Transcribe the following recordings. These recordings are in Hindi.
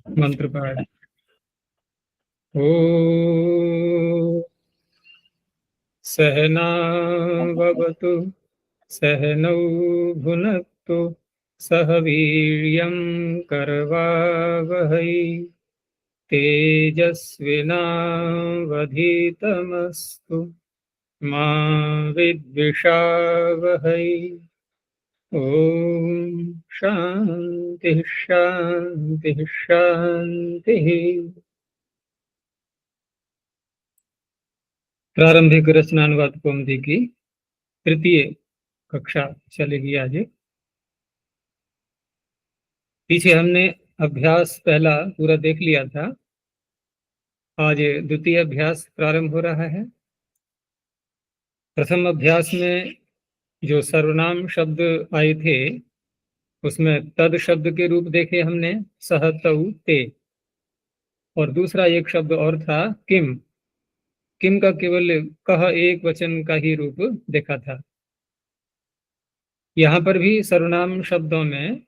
मंत्र पाठ। ओ सहनावतु सहनौ भुनक्तु सह वीर्यं करवावहै तेजस्विनावधीतमस्तु मा विद्विषावहै। ओम शांति शांति शांति। प्रारंभिक रचनानुवाद कौमुदी की तृतीय कक्षा चलेगी आज। पीछे हमने अभ्यास पहला पूरा देख लिया था। आज द्वितीय अभ्यास प्रारंभ हो रहा है। प्रथम अभ्यास में जो सर्वनाम शब्द आए थे उसमें तद शब्द के रूप देखे हमने, सह तौ ते, और दूसरा एक शब्द और था किम। किम का केवल कह एक वचन का ही रूप देखा था। यहाँ पर भी सर्वनाम शब्दों में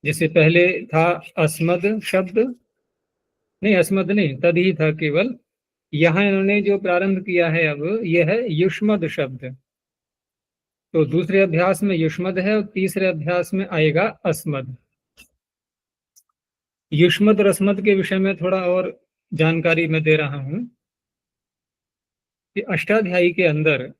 जैसे पहले था अस्मद शब्द, नहीं अस्मद नहीं, तद ही था केवल। यहाँ इन्होंने जो प्रारंभ किया है अब यह है युष्मद शब्द। तो दूसरे अभ्यास में युष्मद है और तीसरे अभ्यास में आएगा अस्मद। युष्मद रस्मद के विषय में थोड़ा और जानकारी मैं दे रहा हूं कि अष्टाध्यायी के अंदर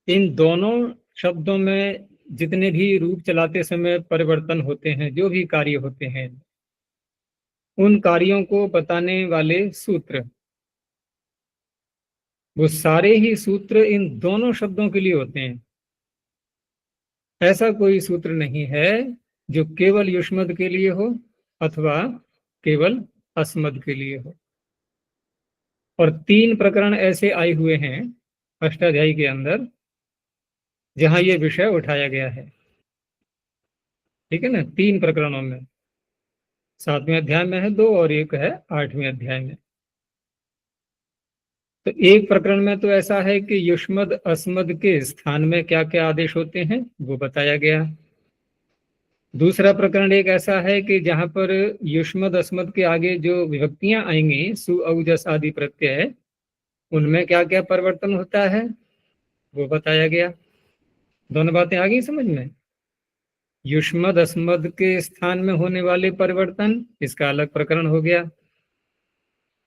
इन दोनों शब्दों में जितने भी रूप चलाते समय परिवर्तन होते हैं, जो भी कार्य होते हैं, उन कार्यों को बताने वाले सूत्र, वो सारे ही सूत्र इन दोनों शब्दों के लिए होते हैं। ऐसा कोई सूत्र नहीं है जो केवल युष्मद के लिए हो अथवा केवल अस्मद के लिए हो। और 3 प्रकरण ऐसे आए हुए हैं अष्टाध्यायी के अंदर जहां ये विषय उठाया गया है। ठीक है ना, 3 प्रकरणों में, 7वें अध्याय में है 2 और एक है 8वें अध्याय में। तो एक प्रकरण में तो ऐसा है कि युष्मद अस्मद के स्थान में क्या क्या आदेश होते हैं वो बताया गया। दूसरा प्रकरण एक ऐसा है कि जहां पर युष्मद अस्मद के आगे जो विभक्तियां आएंगी, सु औ जस आदि प्रत्यय, उनमें क्या क्या परिवर्तन होता है वो बताया गया। दोनों बातें आ गई समझ में। युष्मद अस्मद के स्थान में होने वाले परिवर्तन, इसका अलग प्रकरण हो गया।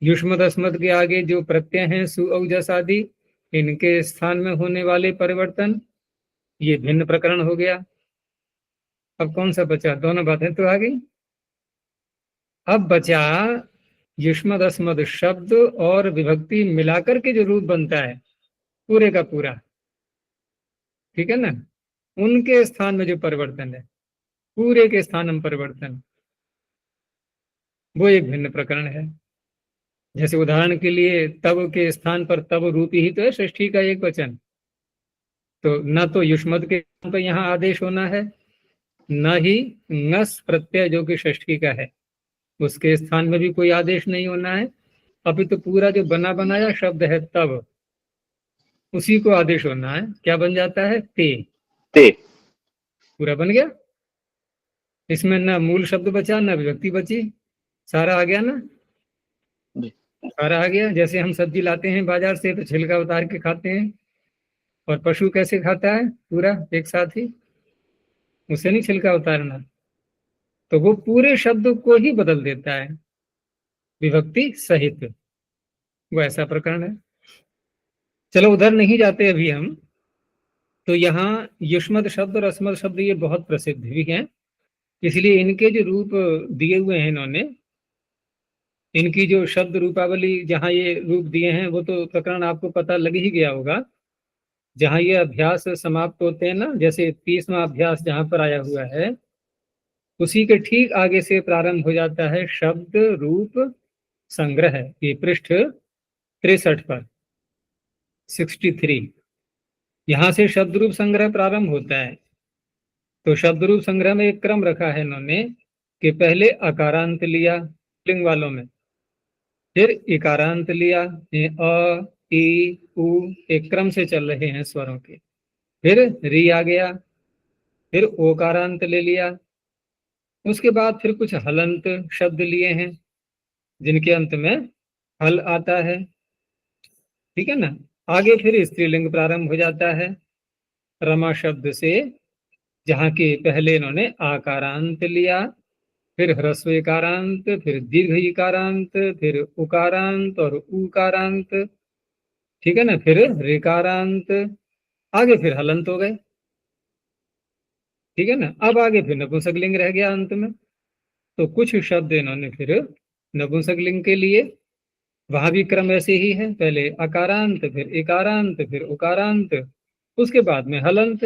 युष्मद अस्मद के आगे जो प्रत्यय हैं सु औ जस आदि, इनके स्थान में होने वाले परिवर्तन, ये भिन्न प्रकरण हो गया। अब कौन सा बचा? दोनों बातें तो आ गई। अब बचा युष्मद अस्मद शब्द और विभक्ति मिलाकर के जो रूप बनता है पूरे का पूरा, ठीक है ना, उनके स्थान में जो परिवर्तन है, पूरे के स्थान में परिवर्तन, वो एक भिन्न प्रकरण है। जैसे उदाहरण के लिए तब के स्थान पर तब रूपी ही तो है, षष्ठी का एक वचन। तो न तो युष्मद के स्थान पर यहाँ आदेश होना है, न ही नस प्रत्यय जो कि षष्ठी का है उसके स्थान में भी कोई आदेश नहीं होना है। अभी तो पूरा जो बना बनाया शब्द है तब, उसी को आदेश होना है। क्या बन जाता है? ते। पूरा बन गया। इसमें ना मूल शब्द बचा ना विभक्ति बची, सारा आ गया ना। सारा आ गया। जैसे हम सब्जी लाते हैं बाजार से तो छिलका उतार के खाते हैं, और पशु कैसे खाता है? पूरा एक साथ ही, उसे नहीं छिलका उतारना। तो वो पूरे शब्द को ही बदल देता है विभक्ति सहित। वो ऐसा प्रकरण है। चलो उधर नहीं जाते अभी हम। तो यहाँ युष्मद शब्द और अस्मद शब्द ये बहुत प्रसिद्ध भी हैं, इसलिए इनके जो रूप दिए हुए हैं इन्होंने, इनकी जो शब्द रूपावली जहाँ ये रूप दिए हैं, वो तो प्रकरण आपको पता लग ही गया होगा। जहाँ ये अभ्यास समाप्त होते हैं ना, जैसे 30वां अभ्यास जहाँ पर आया हुआ है, उसी के ठीक आगे से प्रारंभ हो जाता है शब्द रूप संग्रह। ये पृष्ठ 63 पर, 63, यहाँ से शब्द रूप संग्रह प्रारंभ होता है। तो शब्द रूप संग्रह में एक क्रम रखा है इन्होंने कि पहले अकारांत लिया लिंग वालों में, फिर इकारांत लिया, अ ई उ, एक क्रम से चल रहे हैं स्वरों के। फिर री आ गया, फिर ओकारांत ले लिया, उसके बाद फिर कुछ हलंत शब्द लिए हैं जिनके अंत में हल आता है, ठीक है ना। आगे फिर स्त्रीलिंग प्रारंभ हो जाता है रमा शब्द से, जहाँ के पहले इन्होंने आकारांत लिया, फिर ह्रस्व इकारांत, फिर दीर्घ इकारांत, फिर उकारांत और उकारांत, ठीक है ना, फिर ऋकारांत, आगे फिर हलंत हो गए, ठीक है ना। अब आगे फिर नपुंसकलिंग रह गया अंत में। तो कुछ शब्द इन्होंने फिर नपुंसकलिंग के लिए, वहां भी क्रम ऐसे ही है, पहले अकारांत, फिर इकारांत, फिर उकारांत, उसके बाद में हलंत।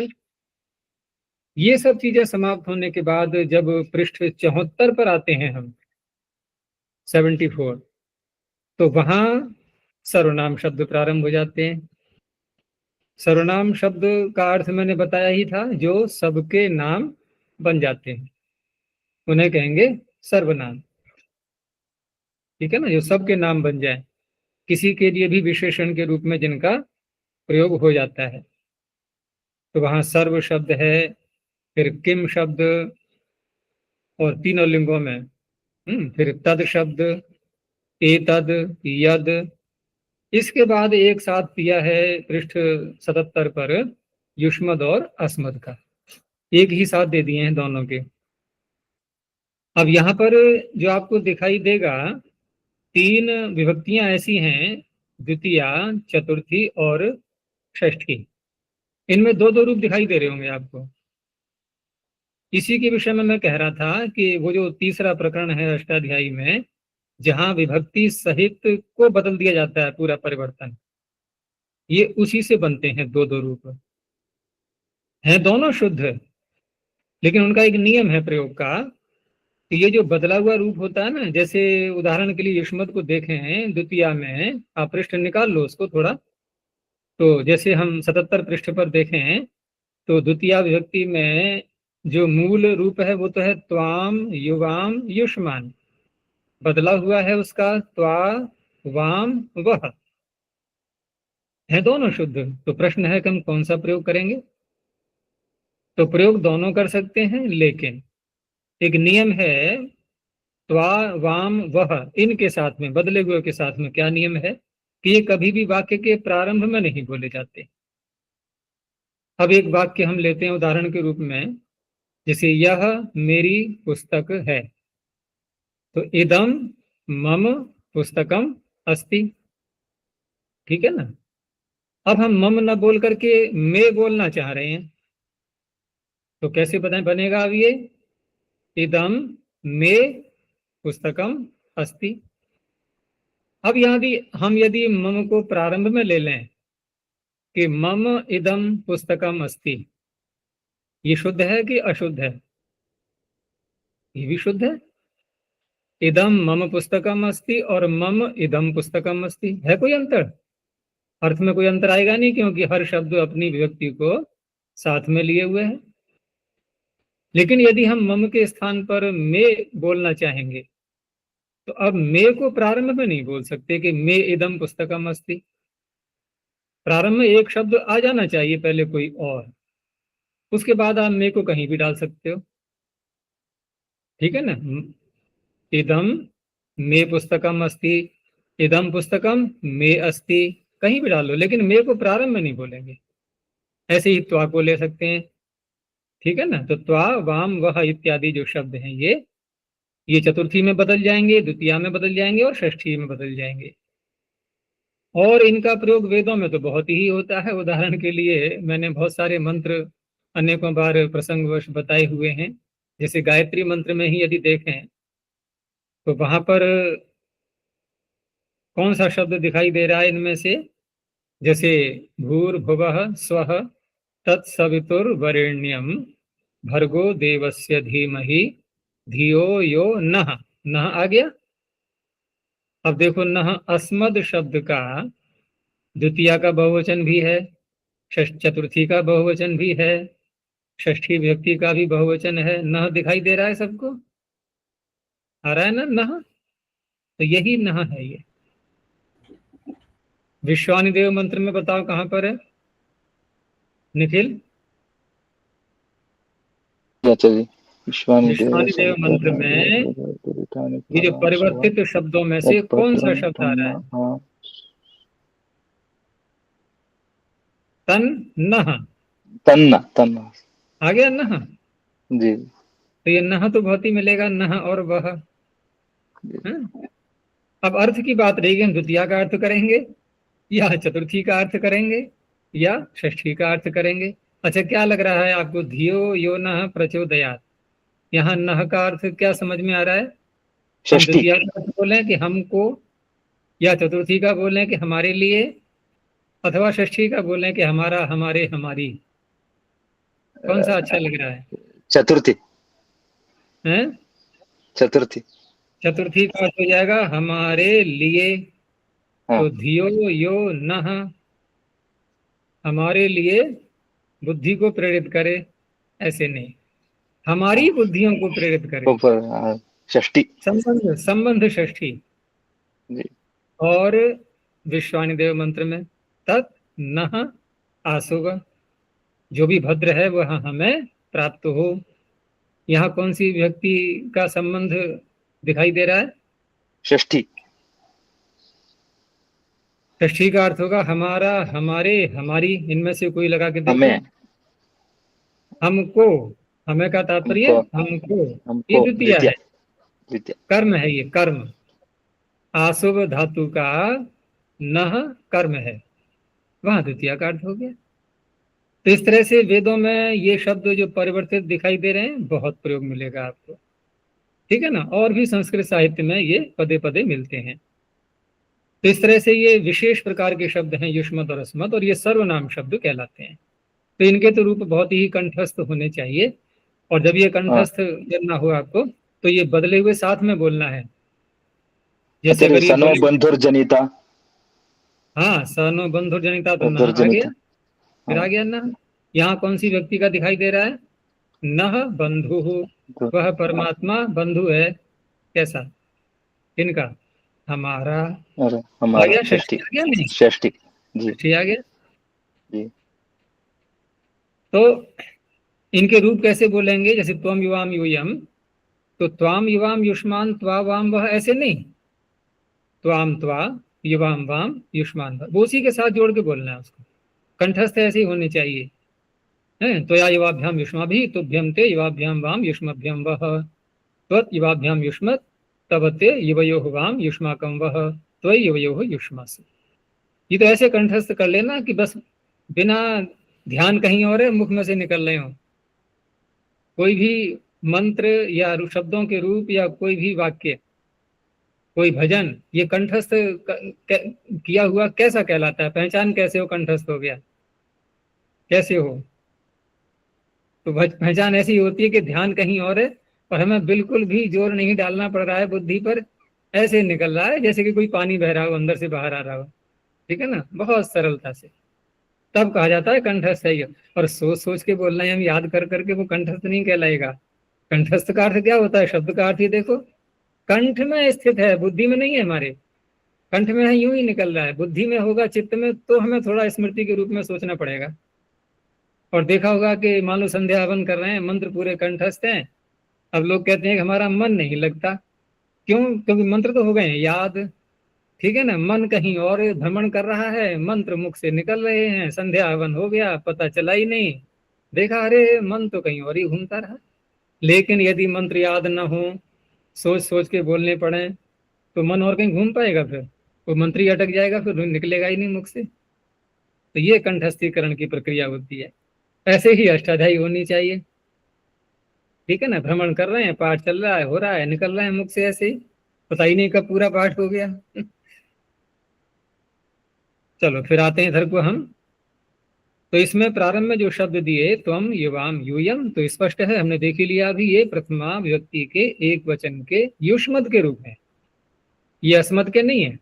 ये सब चीजें समाप्त होने के बाद जब पृष्ठ 74 पर आते हैं हम, 74, तो वहां सर्वनाम शब्द प्रारंभ हो जाते हैं। सर्वनाम शब्द का अर्थ मैंने बताया ही था, जो सबके नाम बन जाते हैं उन्हें कहेंगे सर्वनाम, ठीक है ना, जो सबके नाम बन जाए, किसी के लिए भी विशेषण के रूप में जिनका प्रयोग हो जाता है। तो वहां सर्व शब्द है, फिर किम शब्द, और तीनों लिंगों में फिर तद शब्द, एतद, यद। इसके बाद एक साथ दिया है पृष्ठ 77 पर युष्मद और अस्मद का, एक ही साथ दे दिए हैं दोनों के। अब यहाँ पर जो आपको दिखाई देगा, तीन विभक्तियां ऐसी हैं, द्वितीया, चतुर्थी और षष्ठी। इनमें दो दो रूप दिखाई दे रहे होंगे आपको। इसी के विषय में मैं कह रहा था कि वो जो तीसरा प्रकरण है अष्टाध्यायी में, जहां विभक्ति सहित को बदल दिया जाता है पूरा परिवर्तन, ये उसी से बनते हैं दो दो रूप। हैं दोनों शुद्ध, लेकिन उनका एक नियम है प्रयोग का, कि ये जो बदला हुआ रूप होता है ना, जैसे उदाहरण के लिए युष्मत को देखें द्वितीया में, आप पृष्ठ निकाल लो उसको थोड़ा, तो जैसे हम 77 पृष्ठ पर देखें, तो द्वितीया विभक्ति में जो मूल रूप है वो तो है त्वाम युवाम युष्मान, बदला हुआ है उसका त्वा वाम वह, है दोनों शुद्ध। तो प्रश्न है कि हम कौन सा प्रयोग करेंगे। तो प्रयोग दोनों कर सकते हैं, लेकिन एक नियम है, त्वा वाम वह, इनके साथ में, बदले हुए के साथ में क्या नियम है कि ये कभी भी वाक्य के प्रारंभ में नहीं बोले जाते। अब एक वाक्य हम लेते हैं उदाहरण के रूप में, जैसे यह मेरी पुस्तक है, तो इदम मम पुस्तकम अस्ति, ठीक है ना। अब हम मम न बोल करके मैं बोलना चाह रहे हैं, तो कैसे बनेगा अब ये, इदम मे पुस्तकम अस्ति। अब यहां भी हम यदि मम को प्रारंभ में ले लें कि मम इदम पुस्तकम अस्ति, ये शुद्ध है कि अशुद्ध है। ये भी शुद्ध है, इदम मम पुस्तकम अस्ति और मम इदम पुस्तकम अस्ति, है कोई अंतर? अर्थ में कोई अंतर आएगा नहीं, क्योंकि हर शब्द अपनी विभक्ति को साथ में लिए हुए है। लेकिन यदि हम मम के स्थान पर मैं बोलना चाहेंगे, तो अब मैं को प्रारंभ में नहीं बोल सकते कि मैं इदम पुस्तकम अस्ति। प्रारंभ में एक शब्द आ जाना चाहिए पहले कोई और, उसके बाद आप मैं को कहीं भी डाल सकते हो, ठीक है ना। इदम मे पुस्तकम अस्ति, इदम पुस्तकम मे अस्ति, कहीं भी डाल लो, लेकिन मे को प्रारंभ में नहीं बोलेंगे। ऐसे ही त्वा को ले सकते हैं, ठीक है ना। तो त्वा वाम वह इत्यादि जो शब्द हैं, ये चतुर्थी में बदल जाएंगे, द्वितीया में बदल जाएंगे और षष्ठी में बदल जाएंगे। और इनका प्रयोग वेदों में तो बहुत ही होता है। उदाहरण के लिए मैंने बहुत सारे मंत्र अनेकों बार प्रसंगवश बताए हुए हैं। जैसे गायत्री मंत्र में ही यदि देखें, तो वहां पर कौन सा शब्द दिखाई दे रहा है इनमें से, जैसे भूर्भुवः स्वः तत्सवितुर्वरेण्यम भर्गो देवस्य धीमहि धियो यो नः, नः आ गया। अब देखो, नः अस्मद शब्द का द्वितीया का बहुवचन भी है, चतुर्थी का बहुवचन भी है, षष्ठी विभक्ति का भी बहुवचन है। नः दिखाई दे रहा है सबको, आ रहा है ना नः, तो यही नः है ये। विश्वानिदेव मंत्र में बताओ कहां पर है निखिल? अच्छा जी। विश्वानि देव मंत्र में ये जो परिवर्तित शब्दों में से कौन सा शब्द आ रहा है? तन नह, तन्ना, तन्ना आ गया नह। जी। तो ये नह तो बहुत ही मिलेगा, नह और वह। अब अर्थ की बात रहेगी, हम द्वितीया का अर्थ करेंगे या चतुर्थी का अर्थ करेंगे या षष्ठी का अर्थ करेंगे। अच्छा, क्या लग रहा है आपको? धियो यो नः प्रचोदयात्, यहाँ नह का अर्थ क्या समझ में आ रहा है? हम षष्ठी। द्वितीया का अर्थ बोले कि हमको, या चतुर्थी का बोले कि हमारे लिए, अथवा षष्ठी का बोले कि हमारा, हमारे, हमारी? कौन सा अच्छा लग रहा है? चतुर्थी। हैं? चतुर्थी। चतुर्थी का अर्थ हो जाएगा हमारे लिए। हाँ। तो धियो यो नः, हमारे लिए बुद्धि को प्रेरित करे, ऐसे नहीं, हमारी बुद्धियों को प्रेरित करे। षष्ठी। संबंध, संबंध षष्ठी। जी। और विश्वानि देव मंत्र में तत् नः आसुव, जो भी भद्र है वह हमें प्राप्त हो। यहाँ कौन सी व्यक्ति का संबंध दिखाई दे रहा है? षष्ठी। षष्ठी का अर्थ होगा हमारा, हमारे, हमारी, इनमें से कोई लगा के देखो। हमें, हमको, हमें का तात्पर्य हमको, ये हमको द्वितीया है, द्वितीय। कर्म है, ये कर्म। आसुव धातु का नह कर्म है, वहां द्वितीया का अर्थ हो गया। तो इस तरह से वेदों में ये शब्द जो परिवर्तित दिखाई दे रहे हैं, बहुत प्रयोग मिलेगा आपको, ठीक है ना। और भी संस्कृत साहित्य में ये पदे पदे मिलते हैं। तो इस तरह से ये विशेष प्रकार के शब्द हैं युष्मत् और अस्मत्, और ये सर्वनाम शब्द कहलाते हैं। तो इनके तो रूप बहुत ही कंठस्थ होने चाहिए, और जब ये कंठस्थ करना हो आपको, तो ये बदले हुए साथ में बोलना है। जैसे अगर ये सनो बंधुर जनिता। हाँ, सनो बंधुर जनिता, तो नह आ गया, फिर आ गया नह। यहाँ कौन सी व्यक्ति का दिखाई दे रहा है? नह बंधु, वह परमात्मा बंधु है। कैसा? किनका? हमारा। आ गया, षष्ठी आ गया नहीं? षष्ठी जी। षष्ठी आ गया। जी। तो इनके रूप कैसे बोलेंगे? जैसे त्वम युवाम यूयम, तो त्वाम युवाम युष्मान त्वा वाम वह, ऐसे नहीं, त्वाम त्वा युवाम वाम युष्मान वह, वो उसी के साथ जोड़ के बोलना है उसको। कंठस्थ ऐसे ही होने चाहिए, है। त्वया युवाभ्याम युष्माभि तुभ्यम ते युवाभ्याम वाम युष्मभ्यम वह, त्वत् युवाभ्याम युष्मत् तब ते युवयोः वाम युष्माकम वह, त्वयि युवयोः युष्मासु। ये तो ऐसे कंठस्थ कर लेना कि बस बिना ध्यान कहीं और है, मुख में से निकल रहे हो। कोई भी मंत्र या शब्दों के रूप या कोई भी वाक्य, कोई भजन, ये कंठस्थ किया हुआ कैसा कहलाता है? पहचान कैसे हो कंठस्थ हो गया? कैसे हो? तो पहचान ऐसी होती है कि ध्यान कहीं और है, और हमें बिल्कुल भी जोर नहीं डालना पड़ रहा है बुद्धि पर, ऐसे निकल रहा है जैसे कि कोई पानी बह रहा हो, अंदर से बाहर आ रहा हो, ठीक है ना, बहुत सरलता से। तब कहा जाता है कंठस्थ है ये। और सोच सोच के बोलना है, हम याद कर करके, वो कंठस्थ नहीं कहलाएगा। कंठस्थ का अर्थ क्या होता है? शब्द का अर्थ ही देखो, कंठ में स्थित है, बुद्धि में नहीं है हमारे। कंठ में है, यूं ही निकल रहा है, बुद्धि में होगा, चित्त में, तो हमें थोड़ा स्मृति के रूप में सोचना पड़ेगा। और देखा होगा कि मान लो संध्या हवन कर रहे हैं, मंत्र पूरे कंठस्थ हैं, अब लोग कहते हैं कि हमारा मन नहीं लगता। क्यों? क्योंकि मंत्र तो हो गए हैं याद, ठीक है ना, मन कहीं और भ्रमण कर रहा है, मंत्र मुख से निकल रहे हैं, संध्या हवन हो गया, पता चला ही नहीं, देखा अरे मन तो कहीं और ही घूमता रहा। लेकिन यदि मंत्र याद न हो, सोच सोच के बोलने पड़े, तो मन और कहीं घूम पाएगा? फिर वो मंत्र ही अटक जाएगा, फिर निकलेगा ही नहीं मुख से। तो ये कंठस्थीकरण की प्रक्रिया होती है। ऐसे ही अष्टाध्यायी होनी चाहिए, ठीक है ना। भ्रमण कर रहे हैं, पाठ चल रहा है, हो रहा है, निकल रहे हैं मुख से ऐसे ही, पता ही नहीं कब पूरा पाठ हो गया। चलो फिर आते हैं इधर को हम। तो इसमें प्रारंभ में जो शब्द दिए त्वम युवाम यूयम, तो स्पष्ट है, हमने देख ही लिया अभी, ये प्रथमा व्यक्ति के एक वचन के युष्मद के रूप में, ये अस्मद के नहीं है।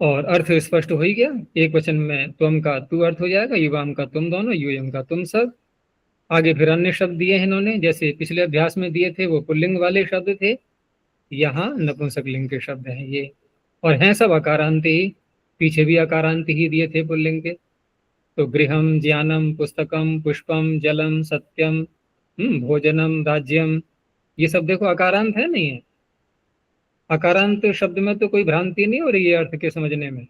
और अर्थ स्पष्ट हो ही गया, एक वचन में त्वम का तू अर्थ हो जाएगा, युवाम का तुम दोनों, यूयम का तुम सब। आगे फिर अन्य शब्द दिए हैं इन्होंने, जैसे पिछले अभ्यास में दिए थे वो पुल्लिंग वाले शब्द थे, यहाँ नपुंसक लिंग के शब्द हैं ये, और हैं सब अकारांत ही, पीछे भी अकारांत ही दिए थे पुल्लिंग के। तो गृहम, ज्ञानम, पुस्तकम, पुष्पम, जलम, सत्यम, भोजनम, राज्यम, ये सब देखो अकारांत है नहीं है? अकारांत शब्द में तो कोई भ्रांति नहीं हो रही है अर्थ के समझने में।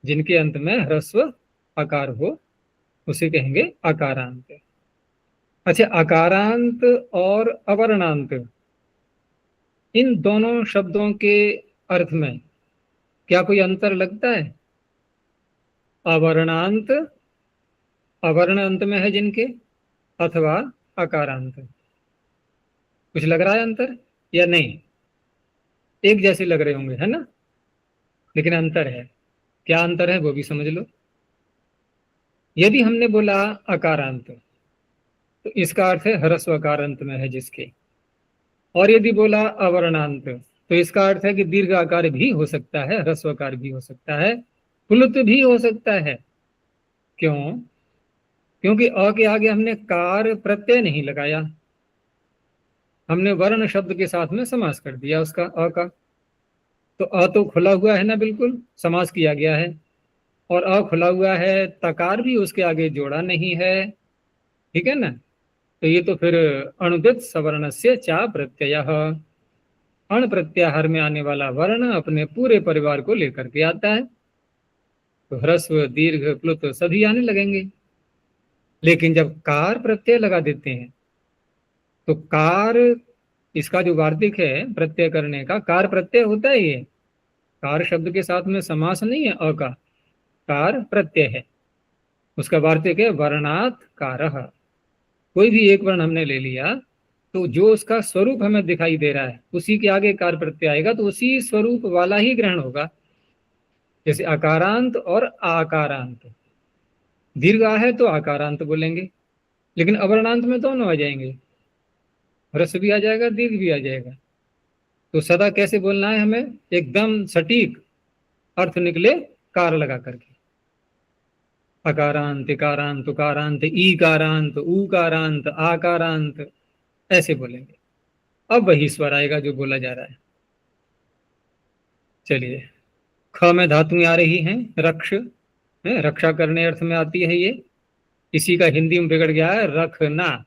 जिनके अंत में ह्रस्व आकार हो उसे कहेंगे अकारांत। अच्छा, अकारांत और अवर्णांत, इन दोनों शब्दों के अर्थ में क्या कोई अंतर लगता है? अवर्णांत अवर्ण अंत में है जिनके, अथवा अकारांत, कुछ लग रहा है अंतर या नहीं? एक जैसे लग रहे होंगे, है ना? लेकिन अंतर है। क्या अंतर है वो भी समझ लो। यदि हमने बोला अकारांत तो इसका अर्थ है ह्रस्व आकार अंत में है जिसके, और यदि बोला अवर्णांत तो इसका अर्थ है कि दीर्घ आकार भी हो सकता है, ह्रस्व आकार भी हो सकता है, प्लुत भी हो सकता है। क्यों? क्योंकि अ के आगे हमने कार प्रत्यय नहीं लगाया, हमने वर्ण शब्द के साथ में समास कर दिया उसका, अ का। तो अ तो खुला हुआ है ना, बिल्कुल समास किया गया है, और अ खुला हुआ है, तकार भी उसके आगे जोड़ा नहीं है, ठीक है ना? तो ये तो फिर अणुदित सवर्ण से चा प्रत्यय, अण प्रत्याहार में आने वाला वर्ण अपने पूरे परिवार को लेकर के आता है, तो ह्रस्व दीर्घ प्लुत सभी आने लगेंगे। लेकिन जब कार प्रत्यय लगा देते हैं तो कार, इसका जो वार्तिक है प्रत्यय करने का, कार प्रत्यय होता है, ये कार शब्द के साथ में समास नहीं है अ का, कार प्रत्यय है, उसका वार्तिक है वर्णात् कारः। कोई भी एक वर्ण हमने ले लिया तो जो उसका स्वरूप हमें दिखाई दे रहा है उसी के आगे कार प्रत्यय आएगा, तो उसी स्वरूप वाला ही ग्रहण होगा। जैसे अकारांत और आकारांत, दीर्घ आ है तो आकारांत बोलेंगे, लेकिन अवर्णांत में दोनों आ जाएंगे, ह्रस्व भी आ जाएगा, दीर्घ भी आ जाएगा। तो सदा कैसे बोलना है हमें? एकदम सटीक अर्थ निकले कार लगा करके, अकारांत, इकारांत, उकारांत, ईकारांत, ऊकारांत, आकारांत, ऐसे बोलेंगे। अब वही स्वर आएगा जो बोला जा रहा है। चलिए, ख में धातुएं आ रही हैं, रक्ष है, रक्षा करने अर्थ में आती है ये। इसी का हिंदी में बिगड़ गया है रखना,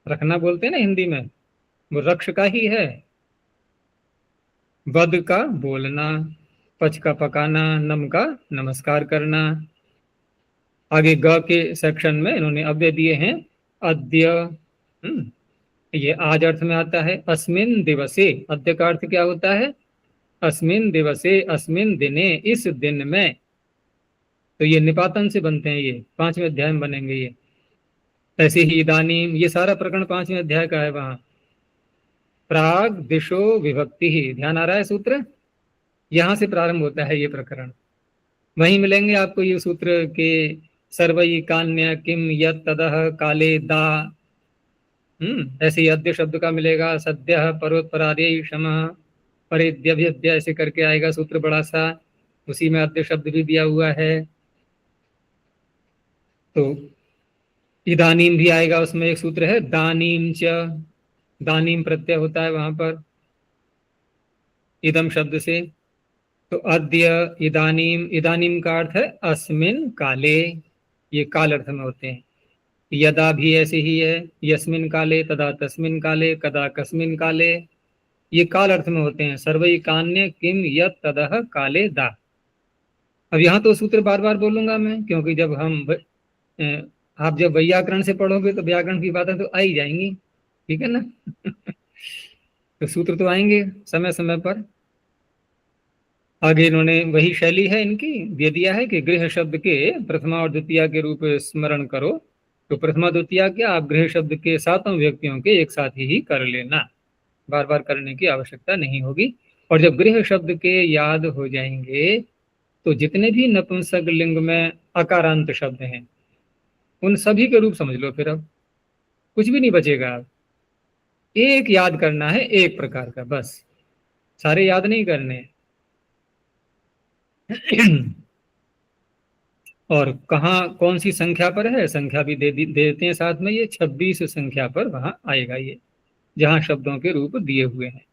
रखना बोलते हैं ना हिंदी में, वो रक्ष का ही है। वद का बोलना, पच का पकाना, नम का नमस्कार करना। आगे ग के सेक्शन में इन्होंने अव्यय दिए हैं, अद्य, ये आज अर्थ में आता है। अस्मिन दिवसे, अद्य का अर्थ क्या होता है? अस्मिन दिवसे, अस्मिन दिने, इस दिन में। तो ये निपातन से बनते हैं, ये 5वें अध्याय में बनेंगे ये। ऐसे ही इदानीम, ये सारा प्रकरण 5वें अध्याय का है। वहां प्राग दिशो विभक्ति ही, ध्यान आ रहा है सूत्र? यहां से प्रारंभ होता है ये प्रकरण। वहीं मिलेंगे आपको ये सूत्र के सर्वई कान्य किम यत तदह काले दा। ऐसे ही अद्य शब्द का मिलेगा, सद्य परोत्परादे क्षम परिद्यभ्य, ऐसे करके आएगा सूत्र बड़ा सा, उसी में अद्य शब्द भी दिया हुआ है। तो इदानीम भी आएगा, उसमें एक सूत्र है दानीम च, दानीम प्रत्यय होता है वहां पर इदम शब्द से। तो अद्य, इदानीम, इदानीम का अर्थ है अस्मिन काले, ये काल अर्थ में होते हैं। यदा भी ऐसे ही है, यस्मिन काले, तदा तस्मिन काले, कदा कस्मिन काले, ये काल अर्थ में होते हैं। सर्वई कान्य किम यत तदह काले दा। अब यहाँ तो सूत्र बार बार बोलूंगा मैं, क्योंकि जब हम आप जब व्याकरण से पढ़ोगे तो व्याकरण की बातें तो आ ही जाएंगी, ठीक है ना? तो सूत्र तो आएंगे समय समय पर। आगे इन्होंने, वही शैली है इनकी, दे दिया है कि गृह शब्द के प्रथमा और द्वितीया के रूप स्मरण करो। तो प्रथमा द्वितीया क्या, आप गृह शब्द के सातों व्यक्तियों के एक साथ ही कर लेना, बार बार करने की आवश्यकता नहीं होगी। और जब गृह शब्द के याद हो जाएंगे तो जितने भी नपुंसक लिंग में अकारांत शब्द हैं उन सभी के रूप समझ लो, फिर अब कुछ भी नहीं बचेगा। अब एक याद करना है, एक प्रकार का, बस, सारे याद नहीं करने। और कहाँ कौन सी संख्या पर है, संख्या भी देते हैं साथ में, ये 26 संख्या पर वहां आएगा ये, जहां शब्दों के रूप दिए हुए हैं।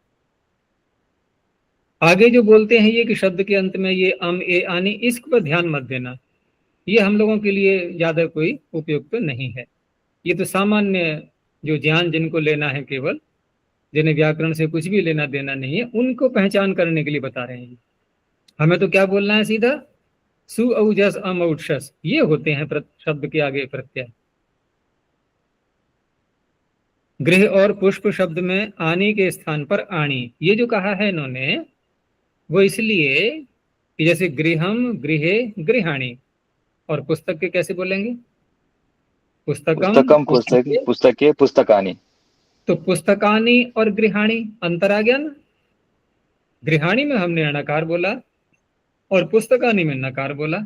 आगे जो बोलते हैं ये कि शब्द के अंत में ये अम ए आनी, इस पर ध्यान मत देना, ये हम लोगों के लिए ज्यादा कोई उपयुक्त नहीं है। ये तो सामान्य जो ज्ञान जिनको लेना है, केवल जिन्हें व्याकरण से कुछ भी लेना देना नहीं है, उनको पहचान करने के लिए बता रहे हैं। हमें तो क्या बोलना है सीधा, सु औ जस अम औ शस, ये होते हैं शब्द के आगे प्रत्यय। गृह और पुष्प शब्द में आनी के स्थान पर आणी, ये जो कहा है इन्होंने, वो इसलिए कि जैसे गृहम गृहे गृहाणी, और पुस्तक के कैसे बोलेंगे, पुस्तकम पुस्तकम पुस्तक पुस्तके, पुस्तके पुस्तकानि। तो पुस्तकानी और गृहाणी अंतर आ गया ना। गृहाणी में हमने अणकार बोला और पुस्तकानी में नकार बोला।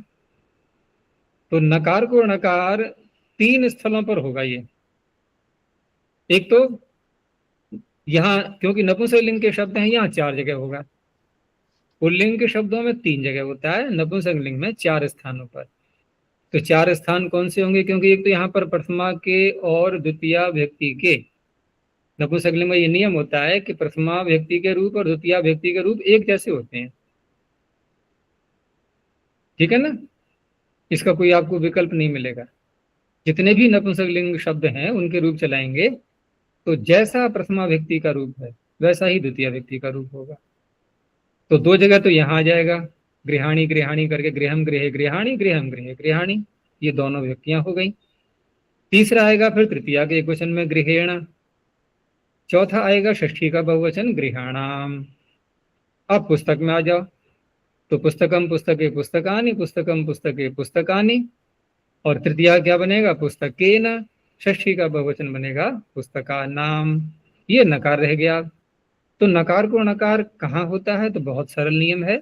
तो नकार को णकार 3 स्थलों पर होगा ये। एक तो यहाँ, क्योंकि नपुंसकलिंग के शब्द हैं, यहाँ 4 जगह होगा। पुल्लिंग के शब्दों में 3 जगह होता है, नपुंसकलिंग में 4 स्थानों पर। तो 4 स्थान कौन से होंगे, क्योंकि एक तो यहाँ पर प्रथमा के और द्वितीया व्यक्ति के, नपुंसकलिंग में ये नियम होता है कि प्रथमा व्यक्ति के रूप और द्वितीया व्यक्ति के रूप एक जैसे होते हैं, ठीक है ना। इसका कोई आपको विकल्प नहीं मिलेगा। जितने भी नपुंसकलिंग शब्द हैं उनके रूप चलाएंगे तो जैसा प्रथमा व्यक्ति का रूप है वैसा ही द्वितीय व्यक्ति का रूप होगा। तो 2 जगह तो यहाँ आ जाएगा, गृहाणी गृहाणी करके, गृहम गृहे गृहाणी, गृहम गृहे गृहाणी, ये दोनों व्यक्तियां हो गई। तीसरा आएगा फिर तृतीया के एकवचन में गृहेण। चौथा आएगा षष्ठी का बहुवचन गृहाणाम। अब पुस्तक में आ जाओ, तो पुस्तकम पुस्तके पुस्तकानि, पुस्तकम पुस्तके पुस्तकानि, और तृतीया क्या बनेगा, पुस्तकेन। षष्ठी का बहुवचन बनेगा पुस्तकानाम। ये नकार रह गया। तो नकार को नकार कहाँ होता है, तो बहुत सरल नियम है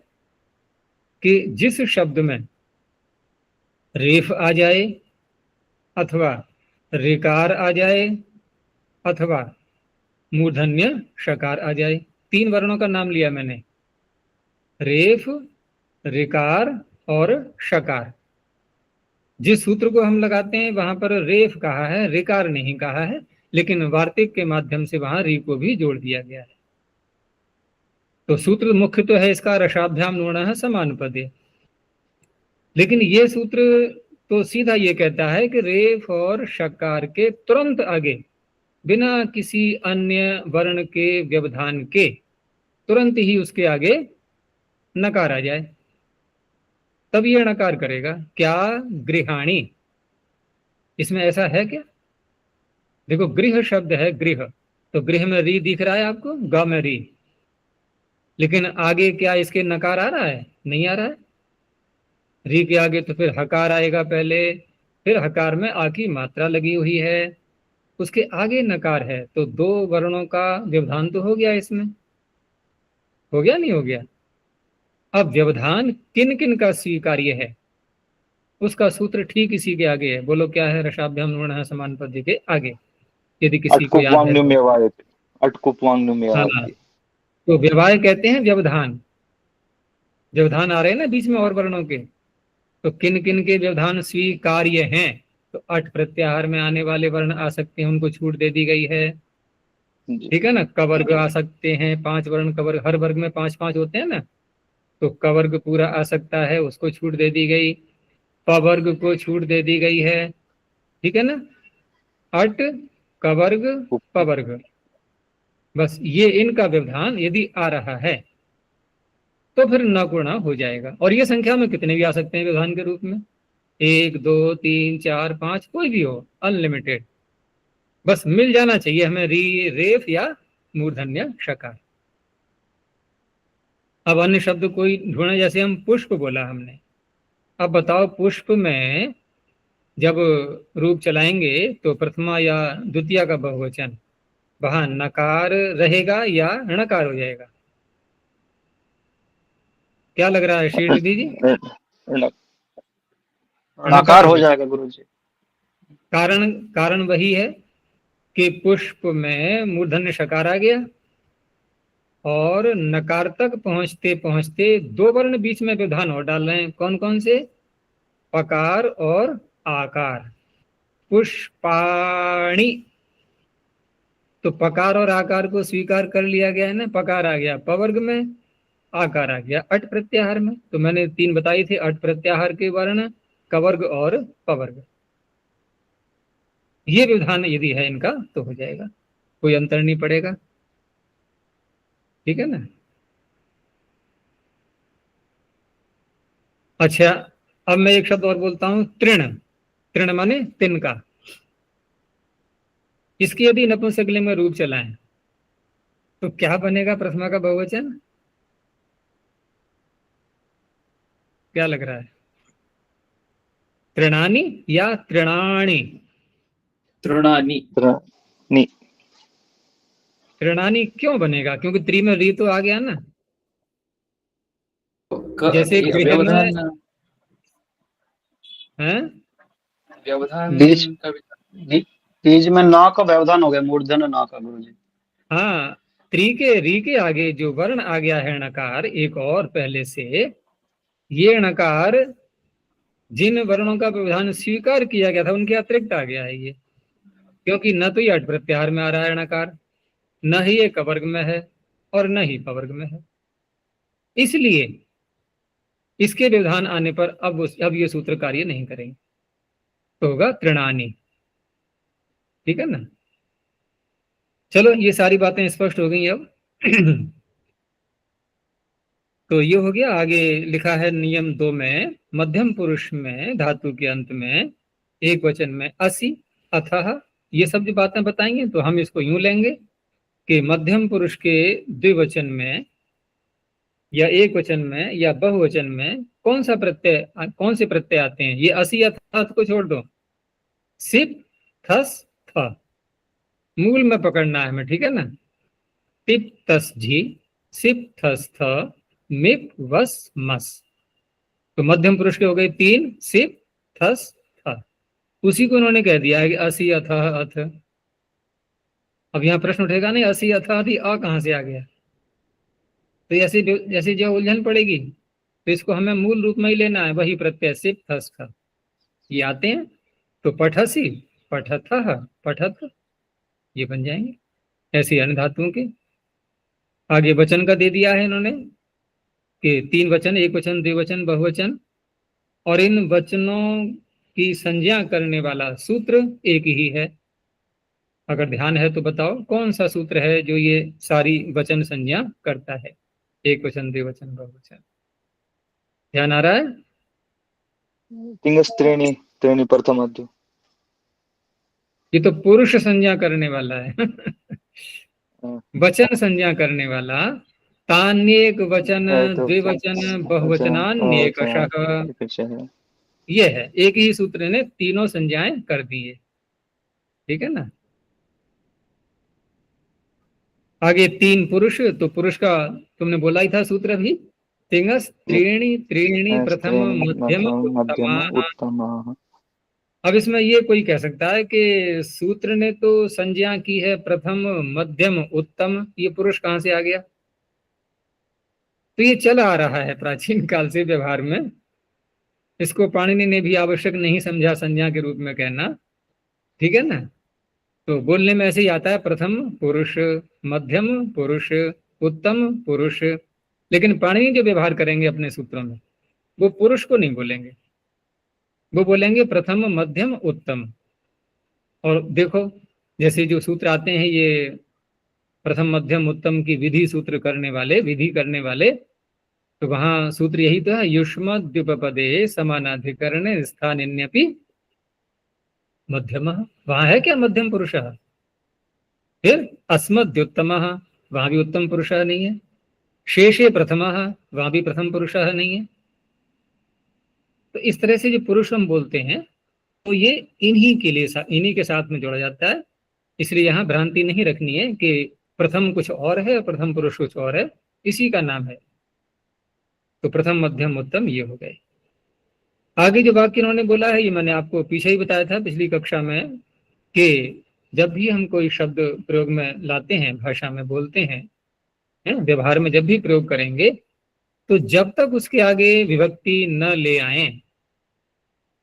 कि जिस शब्द में रेफ आ जाए, अथवा रिकार आ जाए, अथवा मूर्धन्य शकार आ जाए। 3 वर्णों का नाम लिया मैंने, रेफ, रिकार और शकार। जिस सूत्र को हम लगाते हैं वहां पर रेफ कहा है, रिकार नहीं कहा है, लेकिन वार्तिक के माध्यम से वहां री को भी जोड़ दिया गया है। तो सूत्र मुख्य तो है इसका, रसाभ्याम नूणः समानुपदे, लेकिन ये सूत्र तो सीधा ये कहता है कि रेफ और शकार के तुरंत आगे, बिना किसी अन्य वर्ण के व्यवधान के, तुरंत ही उसके आगे नकार आ जाए, तब ये नकार करेगा। क्या, गृहाणी। इसमें ऐसा है क्या, देखो गृह शब्द है, गृह, तो गृह में री दिख रहा है आपको, ग में री, लेकिन आगे क्या इसके नकार आ रहा है, नहीं आ रहा है। री के आगे तो फिर हकार आएगा पहले, फिर हकार में आ की मात्रा लगी हुई है, उसके आगे नकार है, तो 2 वर्णों का व्यवधान तो हो गया इसमें, हो गया नहीं हो गया। अब व्यवधान किन किन का स्वीकार्य है, उसका सूत्र ठीक इसी के आगे है। बोलो क्या है, रसाभ्याम नूणः समानुपदी के आगे, यदि किसी को याद है तो। हाँ, तो व्यवाय कहते हैं व्यवधान। व्यवधान आ रहे हैं ना बीच में और वर्णों के, तो किन किन के व्यवधान स्वीकार्य हैं, तो अठ प्रत्याहार में आने वाले वर्ण आ सकते हैं, उनको छूट दे दी गई है, ठीक है ना। कवर्ग आ सकते हैं, 5 वर्ण कवर्ग, हर वर्ग में 5-5 होते हैं ना, तो कवर्ग पूरा आ सकता है, उसको छूट दे दी गई। पवर्ग को छूट दे दी गई है, ठीक है ना। अट, कवर्ग, पवर्ग, बस ये इनका व्यवधान यदि आ रहा है तो फिर न गुणा हो जाएगा। और ये संख्या में कितने भी आ सकते हैं व्यवधान के रूप में, 1 2 3 4 5, कोई भी हो, अनलिमिटेड। बस मिल जाना चाहिए हमें री, रेफ या मूर्धन्य शकार। अब अन्य शब्द कोई ढूंढे, जैसे हम पुष्प बोला हमने, अब बताओ पुष्प में जब रूप चलाएंगे तो प्रथमा या द्वितीया का बहुवचन, वहां नकार रहेगा या णकार हो जाएगा, क्या लग रहा है शीर्षदी जी? नकार हो जाएगा गुरुजी। कारण वही है कि पुष्प में मूर्धन्य शकार आ गया और नकार तक पहुंचते पहुंचते 2 वर्ण बीच में व्यवधान और डाल रहे हैं। कौन कौन से, पकार और आकार। पुष्पाणी, तो पकार और आकार को स्वीकार कर लिया गया है ना, पकार आ गया पवर्ग में, आकार आ गया अट प्रत्याहार में। तो मैंने 3 बताई थे अट प्रत्याहार के वर्ण, कवर्ग और पवर्ग। ये व्यवधान यदि है इनका तो हो जाएगा, कोई अंतर नहीं पड़ेगा। ठीक है ना। अच्छा, अब मैं एक शब्द और बोलता हूं, तृण। तृण माने तिनका। इसकी यदि नपुंसकलिंग में रूप चलाएं तो क्या बनेगा प्रथमा का बहुवचन? क्या लग रहा है? तृणानि या तृणाणि? तृणानि। तृणी। तृणानि क्यों बनेगा? क्योंकि त्रि में री तो आ गया ना। जैसे गृह में व्यवधान, है व्यवधान बीज का भी- बीज में ना का व्यवधान हो गया, मूर्धन्य ना का गुरुजी। हाँ, त्रि के री के आगे जो वर्ण आ गया है णकार एक और पहले से, ये णकार जिन वर्णों का व्यवधान स्वीकार किया गया था उनके अतिरिक्त आ गया है ये। क्योंकि न तो ये अट प्रत्याहार में आ रहा है णकार, न ही ये कवर्ग में है और न ही पवर्ग में है। इसलिए इसके व्यवधान आने पर अब ये सूत्र कार्य नहीं करेंगे, तो होगा तृणानि। ठीक है ना। चलो, ये सारी बातें स्पष्ट हो गई अब। तो ये हो गया। आगे लिखा है नियम 2 में, मध्यम पुरुष में धातु के अंत में एक वचन में असि, अथः, ये सब जो बातें बताएंगे तो हम इसको यूं लेंगे कि मध्यम पुरुष के द्विवचन में या एक वचन में या बहुवचन में कौन से प्रत्यय आते हैं? ये असि अथः को छोड़ दो, सिप, थस, थ, मूल में पकड़ना है हमें। ठीक है ना। टिप तस झी, सिप थस थ, मिप वस मस। तो मध्यम पुरुष के हो गए 3, सिप, थस, थ। उसी को उन्होंने कह दिया है कि असि अथः अथ। अब यहाँ प्रश्न उठेगा नहीं, असि अथः अथी अ कहाँ से आ गया? तो ऐसी जो उलझन पड़ेगी, तो इसको हमें मूल रूप में ही लेना है, वही प्रत्यय सिप थस थ ये आते हैं। तो पठसी, पठथः, पठथ, ये बन जाएंगे। ऐसे अन्य धातुओं के आगे वचन का दे दिया है इन्होंने कि 3 वचन, एक वचन, द्विवचन, बहुवचन, और इन वचनों की संज्ञा करने वाला सूत्र एक ही है। अगर ध्यान है तो बताओ कौन सा सूत्र है जो ये सारी वचन संज्ञा करता है? एक वचन, द्विवचन, बहुवचन। ध्यान आ रहा है? तिंगस त्रीणि, त्रीणि प्रथमाद्य। ये तो पुरुष संज्ञा करने वाला है। वचन संज्ञा करने वाला, तान्येक वचन, द्विवचन, बहुवचनान्येकशः, ये है। एक ही सूत्र ने तीनों संज्ञाएं कर दी है। ठीक है ना। आगे 3 पुरुष, तो पुरुष का तुमने बोला ही था सूत्र भी, तिंगस त्रीणि, त्रीणि प्रथम मध्यम उत्तमा। उत्तम। अब इसमें ये कोई कह सकता है कि सूत्र ने तो संज्ञा की है प्रथम, मध्यम, उत्तम, ये पुरुष कहां से आ गया? तो ये चला आ रहा है प्राचीन काल से व्यवहार में। इसको पाणिनि ने भी आवश्यक नहीं समझा संज्ञा के रूप में कहना। ठीक है ना। तो बोलने में ऐसे ही आता है, प्रथम पुरुष, मध्यम पुरुष, उत्तम पुरुष। लेकिन पाणिनि जो व्यवहार करेंगे अपने सूत्रों में, वो पुरुष को नहीं बोलेंगे, वो बोलेंगे प्रथम, मध्यम, उत्तम। और देखो, जैसे जो सूत्र आते हैं ये प्रथम, मध्यम, उत्तम की विधि सूत्र करने वाले, विधि करने वाले, तो वहां सूत्र यही तो है, युष्मद्युपपदे समानाधिकरण स्थानिन्यपि मध्यमः। वहां है क्या मध्यम पुरुषः? फिर अस्मद्युत्तमः, वहां भी उत्तम पुरुषः नहीं है। शेषे प्रथमः, वहां भी प्रथम पुरुषः नहीं है। तो इस तरह से जो पुरुष हम बोलते हैं तो ये इन्हीं के साथ में जोड़ा जाता है। इसलिए यहाँ भ्रांति नहीं रखनी है कि प्रथम कुछ और है और प्रथम पुरुष कुछ और है, इसी का नाम है। तो प्रथम, मध्यम, उत्तम ये हो गए। आगे जो वाक्य इन्होंने बोला है, ये मैंने आपको पीछे ही बताया था पिछली कक्षा में, कि जब भी हम कोई शब्द प्रयोग में लाते हैं, भाषा में बोलते हैं, व्यवहार में जब भी प्रयोग करेंगे, तो जब तक उसके आगे विभक्ति न ले आए,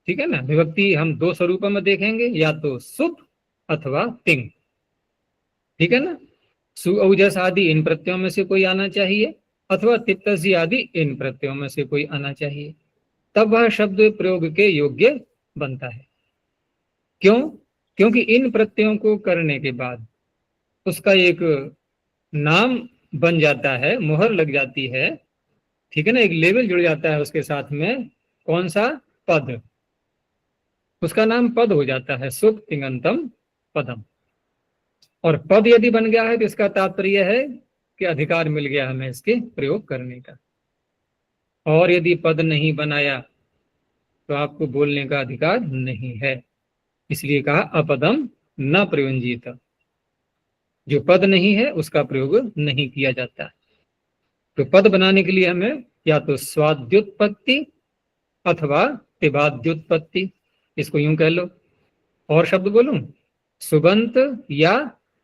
ठीक है ना। विभक्ति हम 2 स्वरूपों में देखेंगे, या तो सुप अथवा तिंग। ठीक है ना। सु, औजस आदि इन प्रत्ययों में से कोई आना चाहिए, अथवा तिप्तसी आदि इन प्रत्ययों में से कोई आना चाहिए, तब वह शब्द प्रयोग के योग्य बनता है। क्यों? क्योंकि इन प्रत्ययों को करने के बाद उसका एक नाम बन जाता है, मोहर लग जाती है, ठीक है ना, एक लेवल जुड़ जाता है उसके साथ में। कौन सा? पद। उसका नाम पद हो जाता है, सुप तिङंतम पदम। और पद यदि बन गया है तो इसका तात्पर्य है कि अधिकार मिल गया हमें इसके प्रयोग करने का। और यदि पद नहीं बनाया तो आपको बोलने का अधिकार नहीं है। इसलिए कहा अपदम न प्रयुंजीत। जो पद नहीं है उसका प्रयोग नहीं किया जाता। तो पद बनाने के लिए हमें या तो स्वाद्युत्पत्ति अथवा तिबाद्युत्पत्ति, इसको यूं कह लो। और शब्द बोलूं? सुबंत या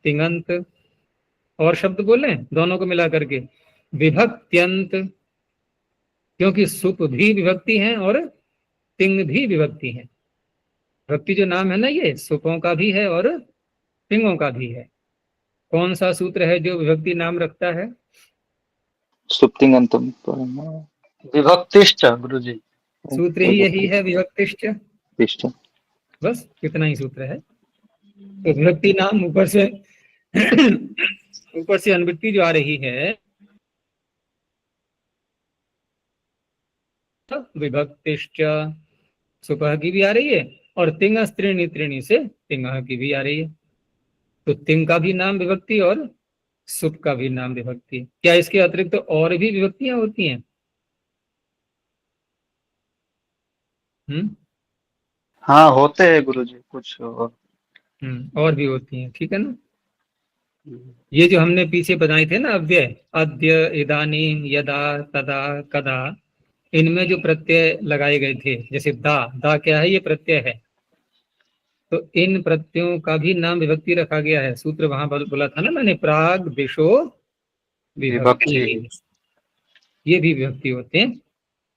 तिङंत। और शब्द बोलें दोनों को मिला करके? विभक्त्यंत, क्योंकि सुप भी विभक्ति है और तिंग भी विभक्ति है। विभक्ति जो नाम है ना, ये सुपों का भी है और तिंगों का भी है। कौन सा सूत्र है जो विभक्ति नाम रखता है? सुप्तिङन्तम विभक्तिश्च गुरुजी। सूत्र ही यही है, विभक्तिश्च। विभक्तिश्च। बस इतना ही सूत्र है। तो विभक्ति नाम ऊपर से ऊपर से अनुवृत्ति जो आ रही है विभक्तिश्च, सुपह की भी आ रही है और तिंग स्त्रीणी त्रीणी से तिंगः की भी आ रही है। तो तिंग का भी नाम विभक्ति और सुप का भी नाम विभक्ति। क्या इसके अतिरिक्त तो और भी विभक्तियां होती हैं? हाँ होते हैं गुरुजी कुछ और। और भी होती हैं, ठीक है ना। ये जो हमने पीछे बनाए थे ना अव्यय, अद्य, इदानीम, यदा, तदा, कदा, इनमें जो प्रत्यय लगाए गए थे, जैसे दा क्या है? ये प्रत्यय है। तो इन प्रत्ययों का भी नाम विभक्ति रखा गया है। सूत्र वहां बोला था ना मैंने, प्राग दिशो विभक्ति। ये भी विभक्ति होते हैं,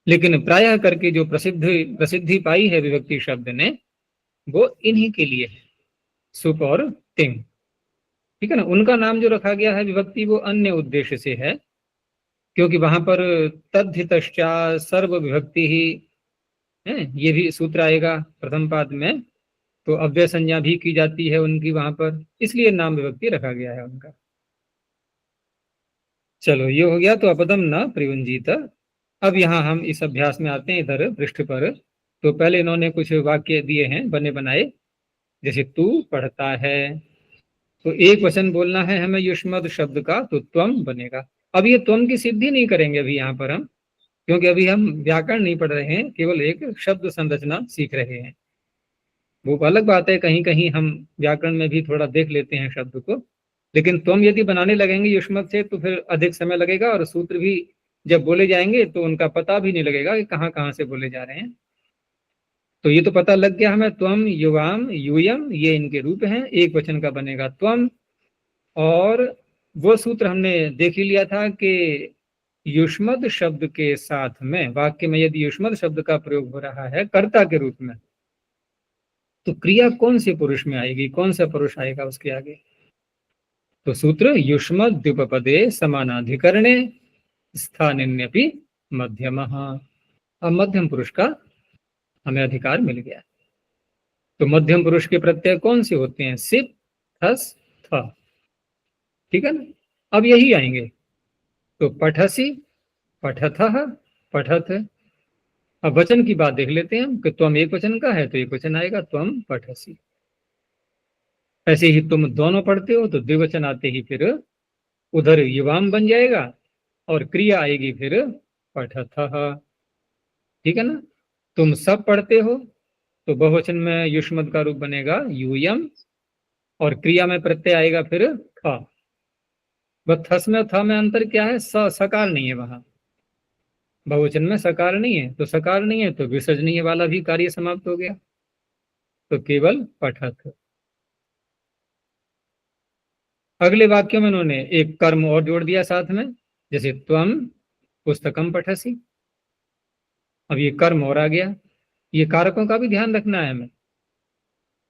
लेकिन प्रायः करके जो प्रसिद्धि पाई है विभक्ति शब्द ने, वो इन्हीं के लिए है, सुप और तिंग, ठीक है ना। उनका नाम जो रखा गया है विभक्ति, वो अन्य उद्देश्य से है, क्योंकि वहां पर तद्धितश्चा सर्व विभक्ति ही है, ये भी सूत्र आएगा प्रथम पाद में। तो अव्यय संज्ञा भी की जाती है उनकी वहां पर, इसलिए नाम विभक्ति रखा गया है उनका। चलो ये हो गया। तो अपदम न प्रयुंजीत। अब यहाँ हम इस अभ्यास में आते हैं, इधर पृष्ठ पर। तो पहले इन्होंने कुछ वाक्य दिए हैं बने बनाए, जैसे तू पढ़ता है, तो एक वचन बोलना है हमें युष्मद शब्द का, तो त्वम बनेगा। अब ये त्वम की सिद्धि नहीं करेंगे अभी यहाँ पर हम, क्योंकि अभी हम व्याकरण नहीं पढ़ रहे हैं, केवल एक शब्द संरचना सीख रहे हैं। वो अलग बात है, कहीं कहीं हम व्याकरण में भी थोड़ा देख लेते हैं शब्द को, लेकिन त्वम यदि बनाने लगेंगे युष्मद से तो फिर अधिक समय लगेगा, और सूत्र भी जब बोले जाएंगे तो उनका पता भी नहीं लगेगा कि कहाँ कहाँ से बोले जा रहे हैं। तो ये तो पता लग गया हमें, त्वम, युवाम, यूयम, ये इनके रूप हैं। एक वचन का बनेगा त्वम। और वो सूत्र हमने देख ही लिया था कि युष्मद शब्द के साथ में वाक्य में यदि युष्मद शब्द का प्रयोग हो रहा है कर्ता के रूप में, तो क्रिया कौन से पुरुष में आएगी, कौन सा पुरुष आएगा उसके आगे? तो सूत्र युष्मद द्विपपदे समानाधिकरणे स्थानिन्यपि मध्यमः। अब मध्यम पुरुष का हमें अधिकार मिल गया। तो मध्यम पुरुष के प्रत्यय कौन से होते हैं? सिप, थस, थ, ठीक है ना। अब यही आएंगे, तो पठसी, पठथः, पठथ। अब वचन की बात देख लेते हैं हम कि त्वम एक वचन का है, तो एक वचन आएगा त्वम पठसी। ऐसे ही तुम दोनों पढ़ते हो तो द्विवचन आते ही फिर उधर युवाम बन जाएगा और क्रिया आएगी फिर पठथः, ठीक है ना। तुम सब पढ़ते हो तो बहुवचन में युष्मद का रूप बनेगा यूयम, और क्रिया में प्रत्यय आएगा फिर ख। बस थस में थ में अंतर क्या है? सकार नहीं है वहां, बहुवचन में सकार नहीं है, तो सकार नहीं है तो विसर्जनीय वाला भी कार्य समाप्त हो गया, तो केवल पठथ। अगले वाक्यों में उन्होंने एक कर्म और जोड़ दिया साथ में, जैसे त्वम पुस्तकम पठसी। अब ये कर्म और आ गया। ये कारकों का भी ध्यान रखना है हमें,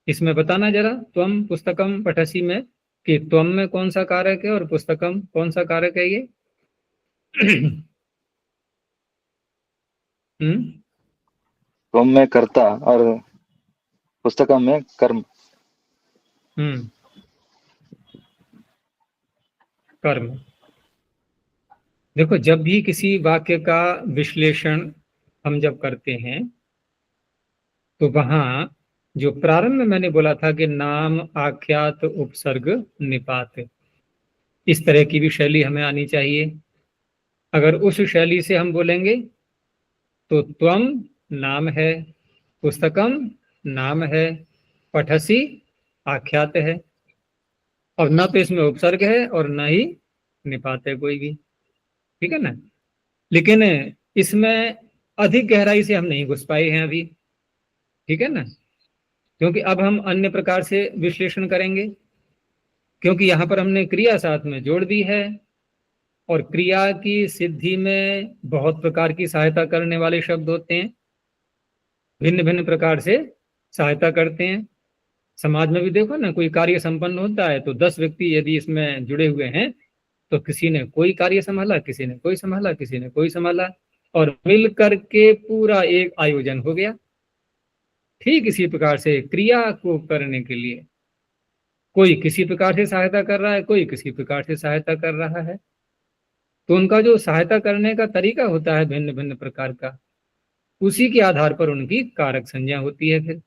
इसमें बताना जरा, त्वम पुस्तकम पठसी में कि त्वम में कौन सा कारक है और पुस्तकम कौन सा कारक है ये? त्वम में कर्ता और पुस्तकम में कर्म। कर्म। देखो, जब भी किसी वाक्य का विश्लेषण हम जब करते हैं तो वहां जो प्रारंभ में मैंने बोला था कि नाम, आख्यात, उपसर्ग, निपात, इस तरह की भी शैली हमें आनी चाहिए। अगर उस शैली से हम बोलेंगे तो त्वम नाम है, पुस्तकम नाम है, पठसी आख्यात है, और न तो इसमें उपसर्ग है और न ही निपात है कोई भी। ठीक है ना। लेकिन इसमें अधिक गहराई से हम नहीं घुस पाए हैं अभी। ठीक है ना, क्योंकि अब हम अन्य प्रकार से विश्लेषण करेंगे, क्योंकि यहां पर हमने क्रिया साथ में जोड़ दी है, और क्रिया की सिद्धि में बहुत प्रकार की सहायता करने वाले शब्द होते हैं, भिन्न भिन्न प्रकार से सहायता करते हैं। समाज में भी देखो ना, कोई कार्य संपन्न होता है तो 10 व्यक्ति यदि इसमें जुड़े हुए हैं तो किसी ने कोई कार्य संभाला, किसी ने कोई संभाला, किसी ने कोई संभाला, और मिल करके पूरा एक आयोजन हो गया। ठीक इसी प्रकार से क्रिया को करने के लिए कोई किसी प्रकार से सहायता कर रहा है, कोई किसी प्रकार से सहायता कर रहा है, तो उनका जो सहायता करने का तरीका होता है भिन्न भिन्न प्रकार का, उसी के आधार पर उनकी कारक संज्ञा होती है। फिर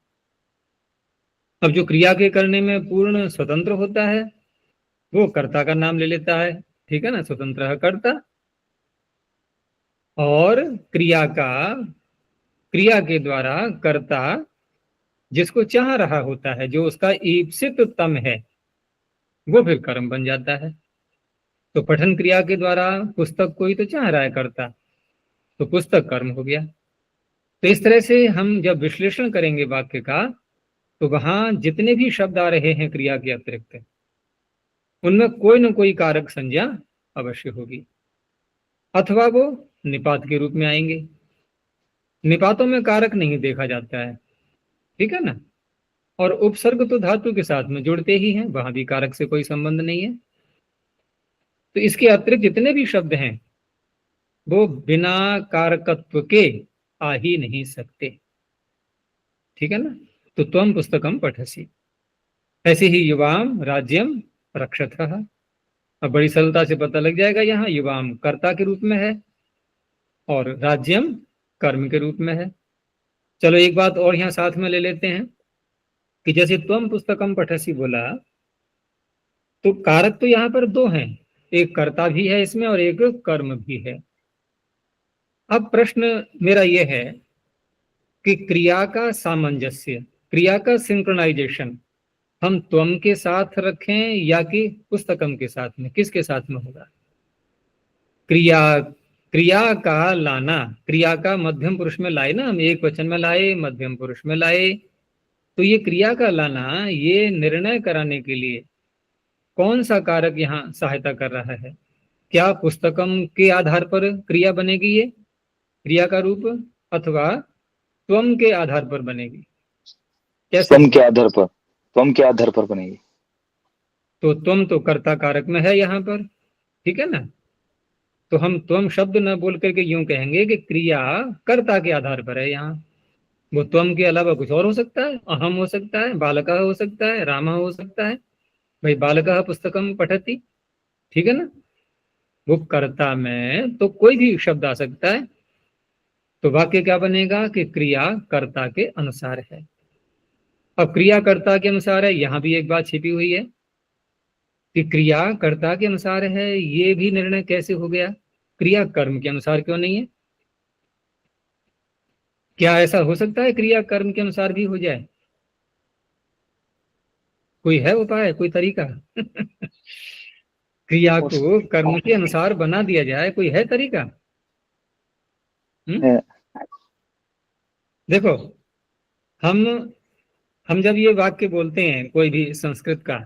अब जो क्रिया के करने में पूर्ण स्वतंत्र होता है वो कर्ता का नाम ले लेता है। ठीक है ना, स्वतंत्र कर्ता। और क्रिया के द्वारा कर्ता जिसको चाह रहा होता है, जो उसका ईप्सित तम है, वो फिर कर्म बन जाता है। तो पठन क्रिया के द्वारा पुस्तक को ही तो चाह रहा है कर्ता, तो पुस्तक कर्म हो गया। तो इस तरह से हम जब विश्लेषण करेंगे वाक्य का, तो वहां जितने भी शब्द आ रहे हैं क्रिया के अतिरिक्त, उनमें कोई न कोई कारक संज्ञा अवश्य होगी, अथवा वो निपात के रूप में आएंगे। निपातों में कारक नहीं देखा जाता है। ठीक है ना। और उपसर्ग तो धातु के साथ में जुड़ते ही हैं, वहां भी कारक से कोई संबंध नहीं है। तो इसके अतिरिक्त जितने भी शब्द हैं वो बिना कारकत्व के आ ही नहीं सकते। ठीक है ना। तो त्वम पुस्तकम पठसी, ऐसे ही युवाम राज्यम रक्षतः। अब बड़ी सरलता से पता लग जाएगा, यहाँ युवाम कर्ता के रूप में है और राज्यम कर्म के रूप में है। चलो एक बात और यहाँ साथ में ले लेते हैं कि जैसे त्वम पुस्तकम पठसी बोला, तो कारक तो यहाँ पर दो हैं, एक कर्ता भी है इसमें और एक कर्म भी है। अब प्रश्न मेरा यह है कि क्रिया का सामंजस्य, क्रिया का सिंक्रोनाइजेशन हम त्वम के साथ रखें या कि पुस्तकम के साथ में, किसके साथ में होगा? क्रिया का लाना, क्रिया का मध्यम पुरुष में लाए ना, हम एक वचन में लाए, मध्यम पुरुष में लाए, तो ये क्रिया का लाना, ये निर्णय कराने के लिए कौन सा कारक यहाँ सहायता कर रहा है? क्या पुस्तकम के आधार पर क्रिया बनेगी ये क्रिया का रूप, अथवा त्वम के आधार पर बनेगी? कैसे? त्वम के आधार पर बनेगी। तो त्वम तो कर्ता कारक में है यहाँ पर। ठीक है ना। तो हम त्वम शब्द न बोल करके यूं कहेंगे कि क्रिया कर्ता के आधार पर है यहाँ। वो त्वम के अलावा कुछ और हो सकता है, अहम हो सकता है, बालकः हो सकता है, रामः हो सकता है। भाई बालकः पुस्तकम पठति, ठीक है ना। वो कर्ता में तो कोई भी शब्द आ सकता है। तो वाक्य क्या बनेगा कि क्रिया कर्ता के अनुसार है। अब क्रिया कर्ता के अनुसार है, यहां भी एक बात छिपी हुई है कि क्रिया कर्ता के अनुसार है, ये भी निर्णय कैसे हो गया? क्रिया कर्म के अनुसार क्यों नहीं है? क्या ऐसा हो सकता है क्रिया कर्म के अनुसार भी हो जाए? कोई है उपाय, कोई तरीका? क्रिया को कर्म के अनुसार बना दिया जाए, कोई है तरीका? देखो, हम जब ये वाक्य बोलते हैं कोई भी संस्कृत का,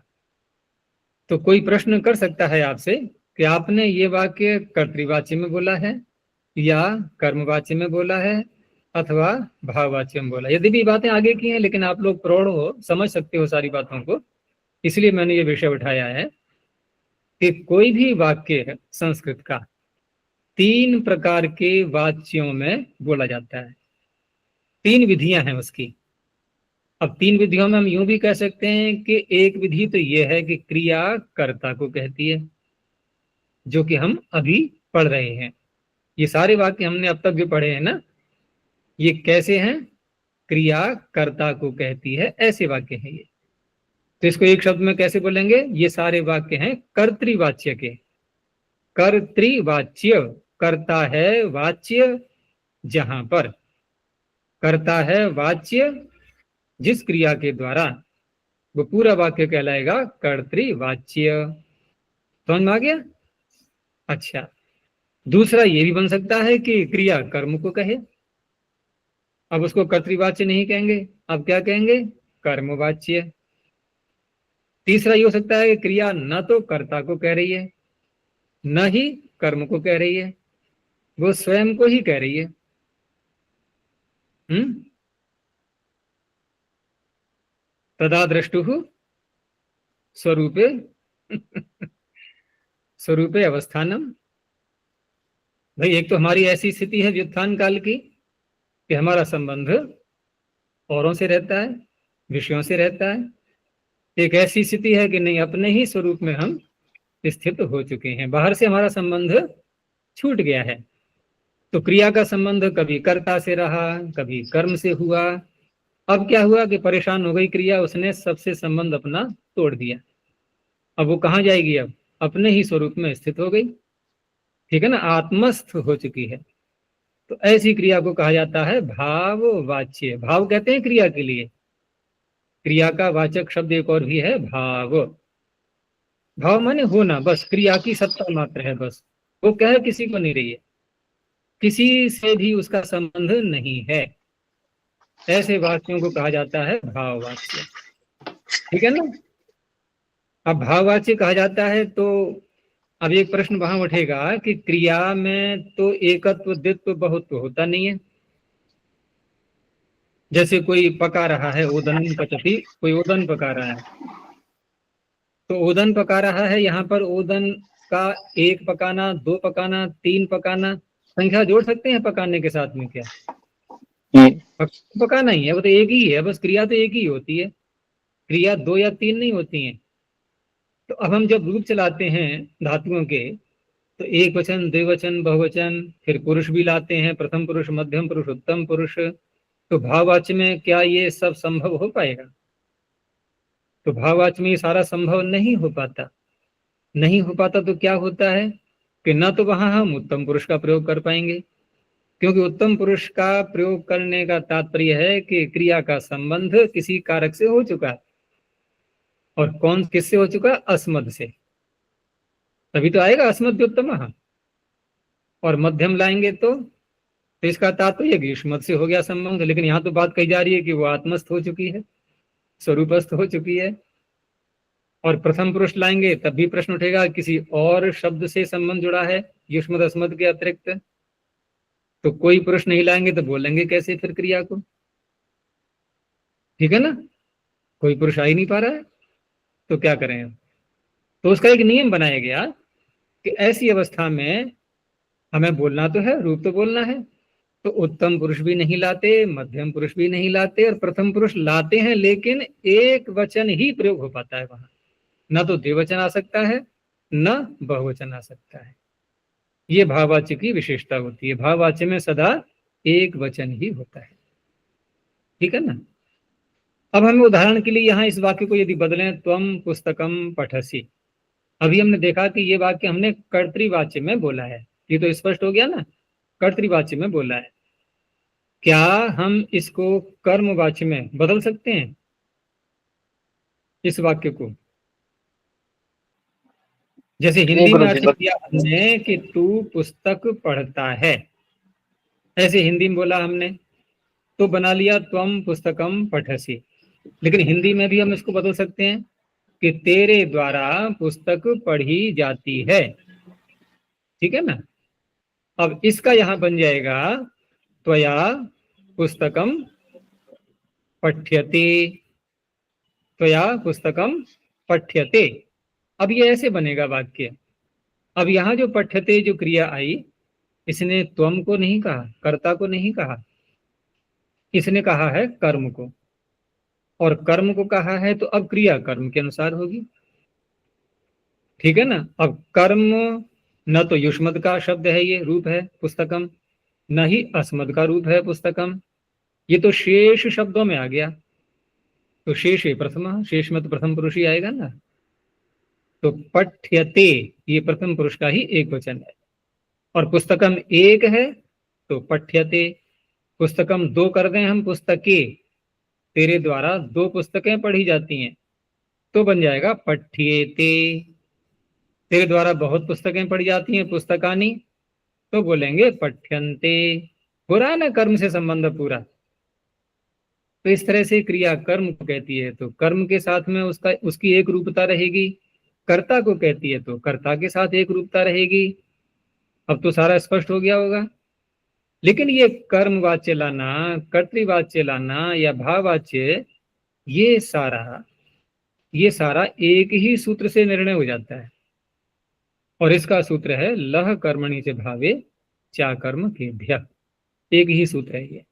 तो कोई प्रश्न कर सकता है आपसे कि आपने ये वाक्य कर्तृवाच्य में बोला है या कर्मवाच्य में बोला है अथवा भाववाच्य में बोला। यदि भी बातें आगे की हैं, लेकिन आप लोग प्रौढ़ हो, समझ सकते हो सारी बातों को, इसलिए मैंने ये विषय उठाया है कि कोई भी वाक्य संस्कृत का 3 प्रकार के वाच्यों में बोला जाता है। 3 विधियां हैं उसकी। अब 3 विधियों में हम यूं भी कह सकते हैं कि एक विधि तो ये है कि क्रिया कर्ता को कहती है, जो कि हम अभी पढ़ रहे हैं। ये सारे वाक्य हमने अब तक जो पढ़े हैं ना, ये कैसे हैं? क्रिया कर्ता को कहती है, ऐसे वाक्य हैं ये। तो इसको एक शब्द में कैसे बोलेंगे? ये सारे वाक्य हैं कर्तृवाच्य के। कर्तृवाच्य, कर्ता है वाच्य जहां पर, कर्ता है वाच्य जिस क्रिया के द्वारा, वो पूरा वाक्य कहलाएगा कर्तृवाच्य। समझ में आ गया? अच्छा, दूसरा ये भी बन सकता है कि क्रिया कर्म को कहे। अब उसको कर्तृवाच्य नहीं कहेंगे, अब क्या कहेंगे? कर्मवाच्य। तीसरा ये हो सकता है कि क्रिया न तो कर्ता को कह रही है, न ही कर्म को कह रही है, वो स्वयं को ही कह रही है। तदा दृष्टुः स्वरूपे स्वरूपे अवस्थानम। भाई, एक तो हमारी ऐसी स्थिति है व्युत्थान काल की कि हमारा संबंध औरों से रहता है, विषयों से रहता है। एक ऐसी स्थिति है कि नहीं, अपने ही स्वरूप में हम स्थित हो चुके हैं, बाहर से हमारा संबंध छूट गया है। तो क्रिया का संबंध कभी कर्ता से रहा, कभी कर्म से हुआ। अब क्या हुआ कि परेशान हो गई क्रिया, उसने सबसे संबंध अपना तोड़ दिया। अब वो कहाँ जाएगी? अब अपने ही स्वरूप में स्थित हो गई, ठीक है ना, आत्मस्थ हो चुकी है। तो ऐसी क्रिया को कहा जाता है भाववाच्य। भाव कहते हैं क्रिया के लिए। क्रिया का वाचक शब्द एक और भी है, भाव। भाव माने होना, बस क्रिया की सत्ता मात्र है, बस वो कह किसी को नहीं रही है, किसी से भी उसका संबंध नहीं है। ऐसे वाक्यों को कहा जाता है भाववाच्य, ठीक है ना। अब भाववाच्य कहा जाता है तो अब एक प्रश्न वहां उठेगा कि क्रिया में तो एकत्व द्वित्व बहुत्व होता नहीं है। जैसे कोई पका रहा है, ओदन पचती, कोई ओदन पका रहा है, तो ओदन पका रहा है, यहाँ पर ओदन का एक पकाना, दो पकाना, तीन पकाना, संख्या जोड़ सकते हैं पकाने के साथ में? क्या पकाना ही है, वो तो एक ही है, बस क्रिया तो एक ही होती है, क्रिया दो या तीन नहीं होती है। तो अब हम जब रूप चलाते हैं धातुओं के, तो एक वचन, द्विवचन, बहुवचन, फिर पुरुष भी लाते हैं, प्रथम पुरुष, मध्यम पुरुष, उत्तम पुरुष। तो भाववाच्य में क्या ये सब संभव हो पाएगा? तो भाववाच्य में ये सारा संभव नहीं हो पाता। नहीं हो पाता तो क्या होता है कि ना तो वहां हम उत्तम पुरुष का प्रयोग कर पाएंगे, क्योंकि उत्तम पुरुष का प्रयोग करने का तात्पर्य है कि क्रिया का संबंध किसी कारक से हो चुका है, और कौन किससे हो चुका? अस्मद से। तभी तो आएगा अस्मद्योत्तम। और मध्यम लाएंगे तो इसका तात्पर्य युष्मद से हो गया संबंध। लेकिन यहाँ तो बात कही जा रही है कि वो आत्मस्थ हो चुकी है, स्वरूपस्थ हो चुकी है। और प्रथम पुरुष लाएंगे तब भी प्रश्न उठेगा, किसी और शब्द से संबंध जुड़ा है युष्मद अस्मद के अतिरिक्त, तो कोई पुरुष नहीं लाएंगे तो बोलेंगे कैसे फिर क्रिया को? ठीक है ना, कोई पुरुष आ ही नहीं पा रहा है, तो क्या करें? तो उसका एक नियम बनाया गया कि ऐसी अवस्था में हमें बोलना तो है, रूप तो बोलना है, तो उत्तम पुरुष भी नहीं लाते, मध्यम पुरुष भी नहीं लाते, और प्रथम पुरुष लाते हैं, लेकिन एक वचन ही प्रयोग हो पाता है वहां। न तो द्विवचन आ सकता है, न बहुवचन आ सकता है। ये भाववाच्य की विशेषता होती है। भाववाच्य में सदा एक वचन ही होता है, ठीक है ना। अब हमें उदाहरण के लिए यहाँ इस वाक्य को यदि बदलें, त्वम पुस्तकम पठसी, अभी हमने देखा कि ये वाक्य हमने कर्तृवाच्य में बोला है, ये तो स्पष्ट हो गया ना, कर्तृवाच्य में बोला है। क्या हम इसको कर्मवाच्य में बदल सकते हैं इस वाक्य को? जैसे हिंदी में अर्थ किया हमने कि तू पुस्तक पढ़ता है, ऐसे हिंदी में बोला हमने, तो बना लिया त्वम पुस्तकम पठसी। लेकिन हिंदी में भी हम इसको बदल सकते हैं कि तेरे द्वारा पुस्तक पढ़ी जाती है, ठीक है ना। अब इसका यहां बन जाएगा त्वया पुस्तकम पठ्यते, त्वया पुस्तकम पठ्यते। अब ये ऐसे बनेगा वाक्य। अब यहां जो पठ्यते जो क्रिया आई, इसने त्वम को नहीं कहा, कर्ता को नहीं कहा, इसने कहा है कर्म को। और कर्म को कहा है, तो अब क्रिया कर्म के अनुसार होगी। ठीक है ना। अब कर्म न तो युष्मद का शब्द है, ये रूप है पुस्तकम, न ही अस्मद का रूप है पुस्तकम, ये तो शेष शब्दों में आ गया। तो शेष है प्रथम, शेष में तो प्रथम पुरुष ही आएगा ना। तो पठ्यते ये प्रथम पुरुष का ही एक वचन है, और पुस्तकम एक है तो पठ्यते। पुस्तकम दो कर दें हम, पुस्तके, तेरे द्वारा दो पुस्तकें पढ़ी जाती हैं, तो बन जाएगा पठ्येते। तेरे द्वारा बहुत पुस्तकें पढ़ी जाती हैं, पुस्तकानी, तो बोलेंगे पठ्यन्ते। हो रहा है ना कर्म से संबंध पूरा। तो इस तरह से क्रिया कर्म को कहती है तो कर्म के साथ में उसकी एक रूपता रहेगी, कर्ता को कहती है तो कर्ता के साथ एक रूपता रहेगी। अब तो सारा स्पष्ट हो गया होगा। लेकिन ये कर्म वाच्य लाना, कर्तृवाच्य लाना या भाववाच्य, ये सारा एक ही सूत्र से निर्णय हो जाता है, और इसका सूत्र है लह कर्मणि च भावे चा कर्म केभ्यः। एक ही सूत्र है ये।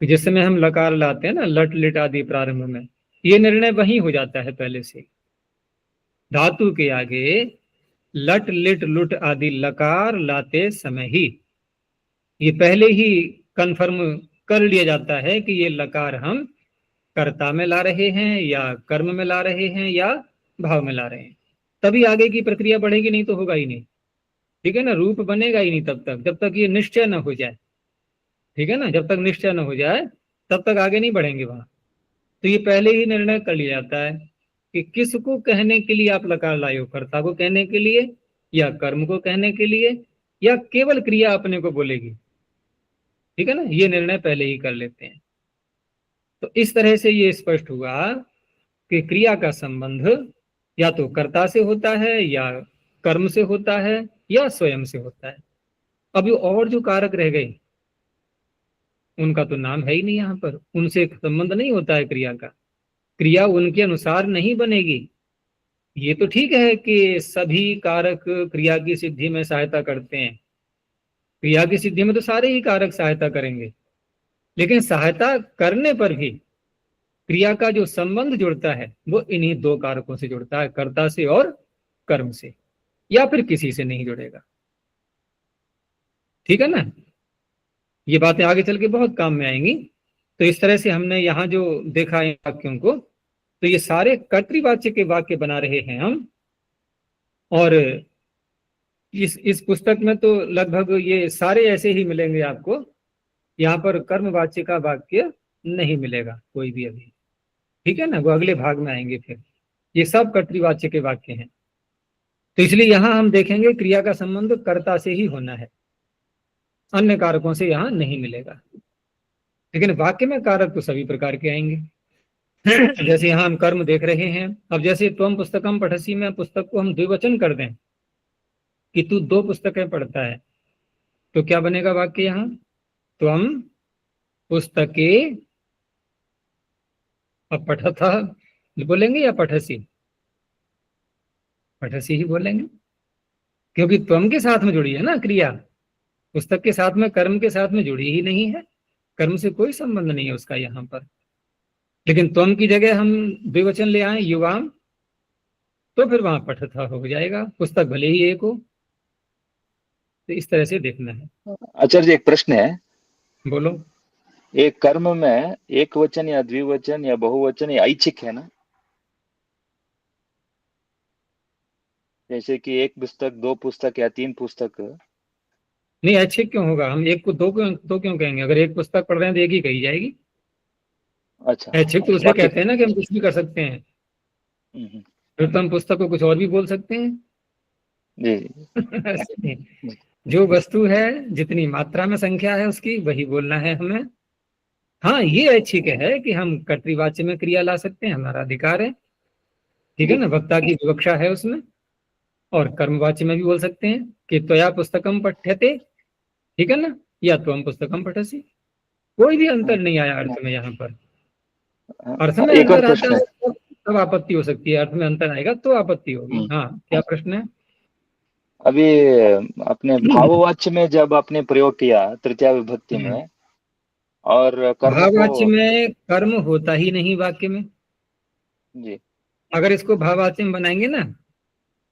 जिस समय हम लकार लाते हैं ना, लट लिट आदि प्रारंभ में, ये निर्णय वहीं हो जाता है पहले से। धातु के आगे लट लिट लुट आदि लकार लाते समय ही ये पहले ही कन्फर्म कर लिया जाता है कि ये लकार हम कर्ता में ला रहे हैं या कर्म में ला रहे हैं या भाव में ला रहे हैं। तभी आगे की प्रक्रिया बढ़ेगी, नहीं तो होगा ही नहीं। ठीक है ना। रूप बनेगा ही नहीं तब तक, जब तक ये निश्चय न हो जाए। ठीक है ना। जब तक निश्चय न हो जाए तब तक आगे नहीं बढ़ेंगे वहां। तो ये पहले ही निर्णय कर लिया जाता है कि किसको कहने के लिए आप लकार लाए हो, कर्ता को कहने के लिए या कर्म को कहने के लिए, या केवल क्रिया अपने को बोलेगी। ठीक है ना। ये निर्णय पहले ही कर लेते हैं। तो इस तरह से ये स्पष्ट हुआ कि क्रिया का संबंध या तो कर्ता से होता है या कर्म से होता है या स्वयं से होता है। अब और जो कारक रह गए उनका तो नाम है ही नहीं यहाँ पर, उनसे संबंध नहीं होता है क्रिया का। क्रिया उनके अनुसार नहीं बनेगी। ये तो ठीक है कि सभी कारक क्रिया की सिद्धि में सहायता करते हैं, क्रिया की सिद्धि में तो सारे ही कारक सहायता करेंगे, लेकिन सहायता करने पर भी क्रिया का जो संबंध जुड़ता है वो इन्हीं दो कारकों से जुड़ता है, कर्ता से और कर्म से, या फिर किसी से नहीं जुड़ेगा। ठीक है ना। ये बातें आगे चल के बहुत काम में आएंगी। तो इस तरह से हमने यहाँ जो देखा है वाक्यों को, तो ये सारे कर्तृवाच्य के वाक्य बना रहे हैं हम। और इस पुस्तक में तो लगभग ये सारे ऐसे ही मिलेंगे आपको। यहाँ पर कर्मवाच्य का वाक्य नहीं मिलेगा कोई भी अभी। ठीक है ना। वो अगले भाग में आएंगे फिर। ये सब कर्तृवाच्य के वाक्य हैं। तो इसलिए यहाँ हम देखेंगे क्रिया का संबंध कर्ता से ही होना है, अन्य कारकों से यहाँ नहीं मिलेगा। लेकिन वाक्य में कारक तो सभी प्रकार के आएंगे। जैसे यहाँ हम कर्म देख रहे हैं। अब जैसे त्वम पुस्तकम पठसी में पुस्तक को हम द्विवचन कर दें कि तू दो पुस्तकें पढ़ता है, तो क्या बनेगा वाक्य यहाँ? त्वम पुस्तके, अब पठता बोलेंगे या पठसी? पठसी ही बोलेंगे, क्योंकि त्वम के साथ में जुड़ी है ना क्रिया, पुस्तक के साथ में कर्म के साथ में जुड़ी ही नहीं है, कर्म से कोई संबंध नहीं है उसका यहाँ पर। लेकिन त्वम की जगह हम द्विवचन ले आए युवाम, तो फिर वहां पठता हो जाएगा, पुस्तक भले ही एक हो। तो इस तरह से देखना है। आचार्य जी, एक प्रश्न है। बोलो। एक कर्म में एक वचन या द्विवचन या बहुवचन या ऐच्छिक है ना? जैसे कि एक पुस्तक, दो पुस्तक या तीन पुस्तक। नहीं, ऐच्छिक क्यों होगा? हम एक को दो क्यों कहेंगे? अगर एक पुस्तक पढ़ रहे हैं तो एक ही कही जाएगी। अच्छा, ऐच्छिक तो उसे कहते हैं ना कि हम कुछ भी कर सकते हैं। फिर तो हम पुस्तक को कुछ और भी बोल सकते हैं। जी। जो वस्तु है, जितनी मात्रा में संख्या है उसकी, वही बोलना है हमें। हाँ, ये ऐच्छिक है कि हम कर्तृवाच्य में क्रिया ला सकते हैं, हमारा अधिकार है। ठीक है ना। वक्ता की विवक्षा है उसमें। और कर्मवाच्य में भी बोल सकते हैं कि त्वया पुस्तकम पठ्यते, ठीक है ना, या त्वम पुस्तकम पठसी। कोई भी अंतर नहीं आया अर्थ में। यहाँ पर अर्थ में अंतर आता है तब आपत्ति हो सकती है, अर्थ में अंतर आएगा तो आपत्ति होगी। हाँ, क्या प्रश्न है? अभी अपने भाववाच्य में जब आपने प्रयोग किया तृतीया विभक्ति में, और कर्म भाववाच्य को में कर्म होता ही नहीं वाक्य में। जी अगर इसको भाववाच्य में बनाएंगे ना,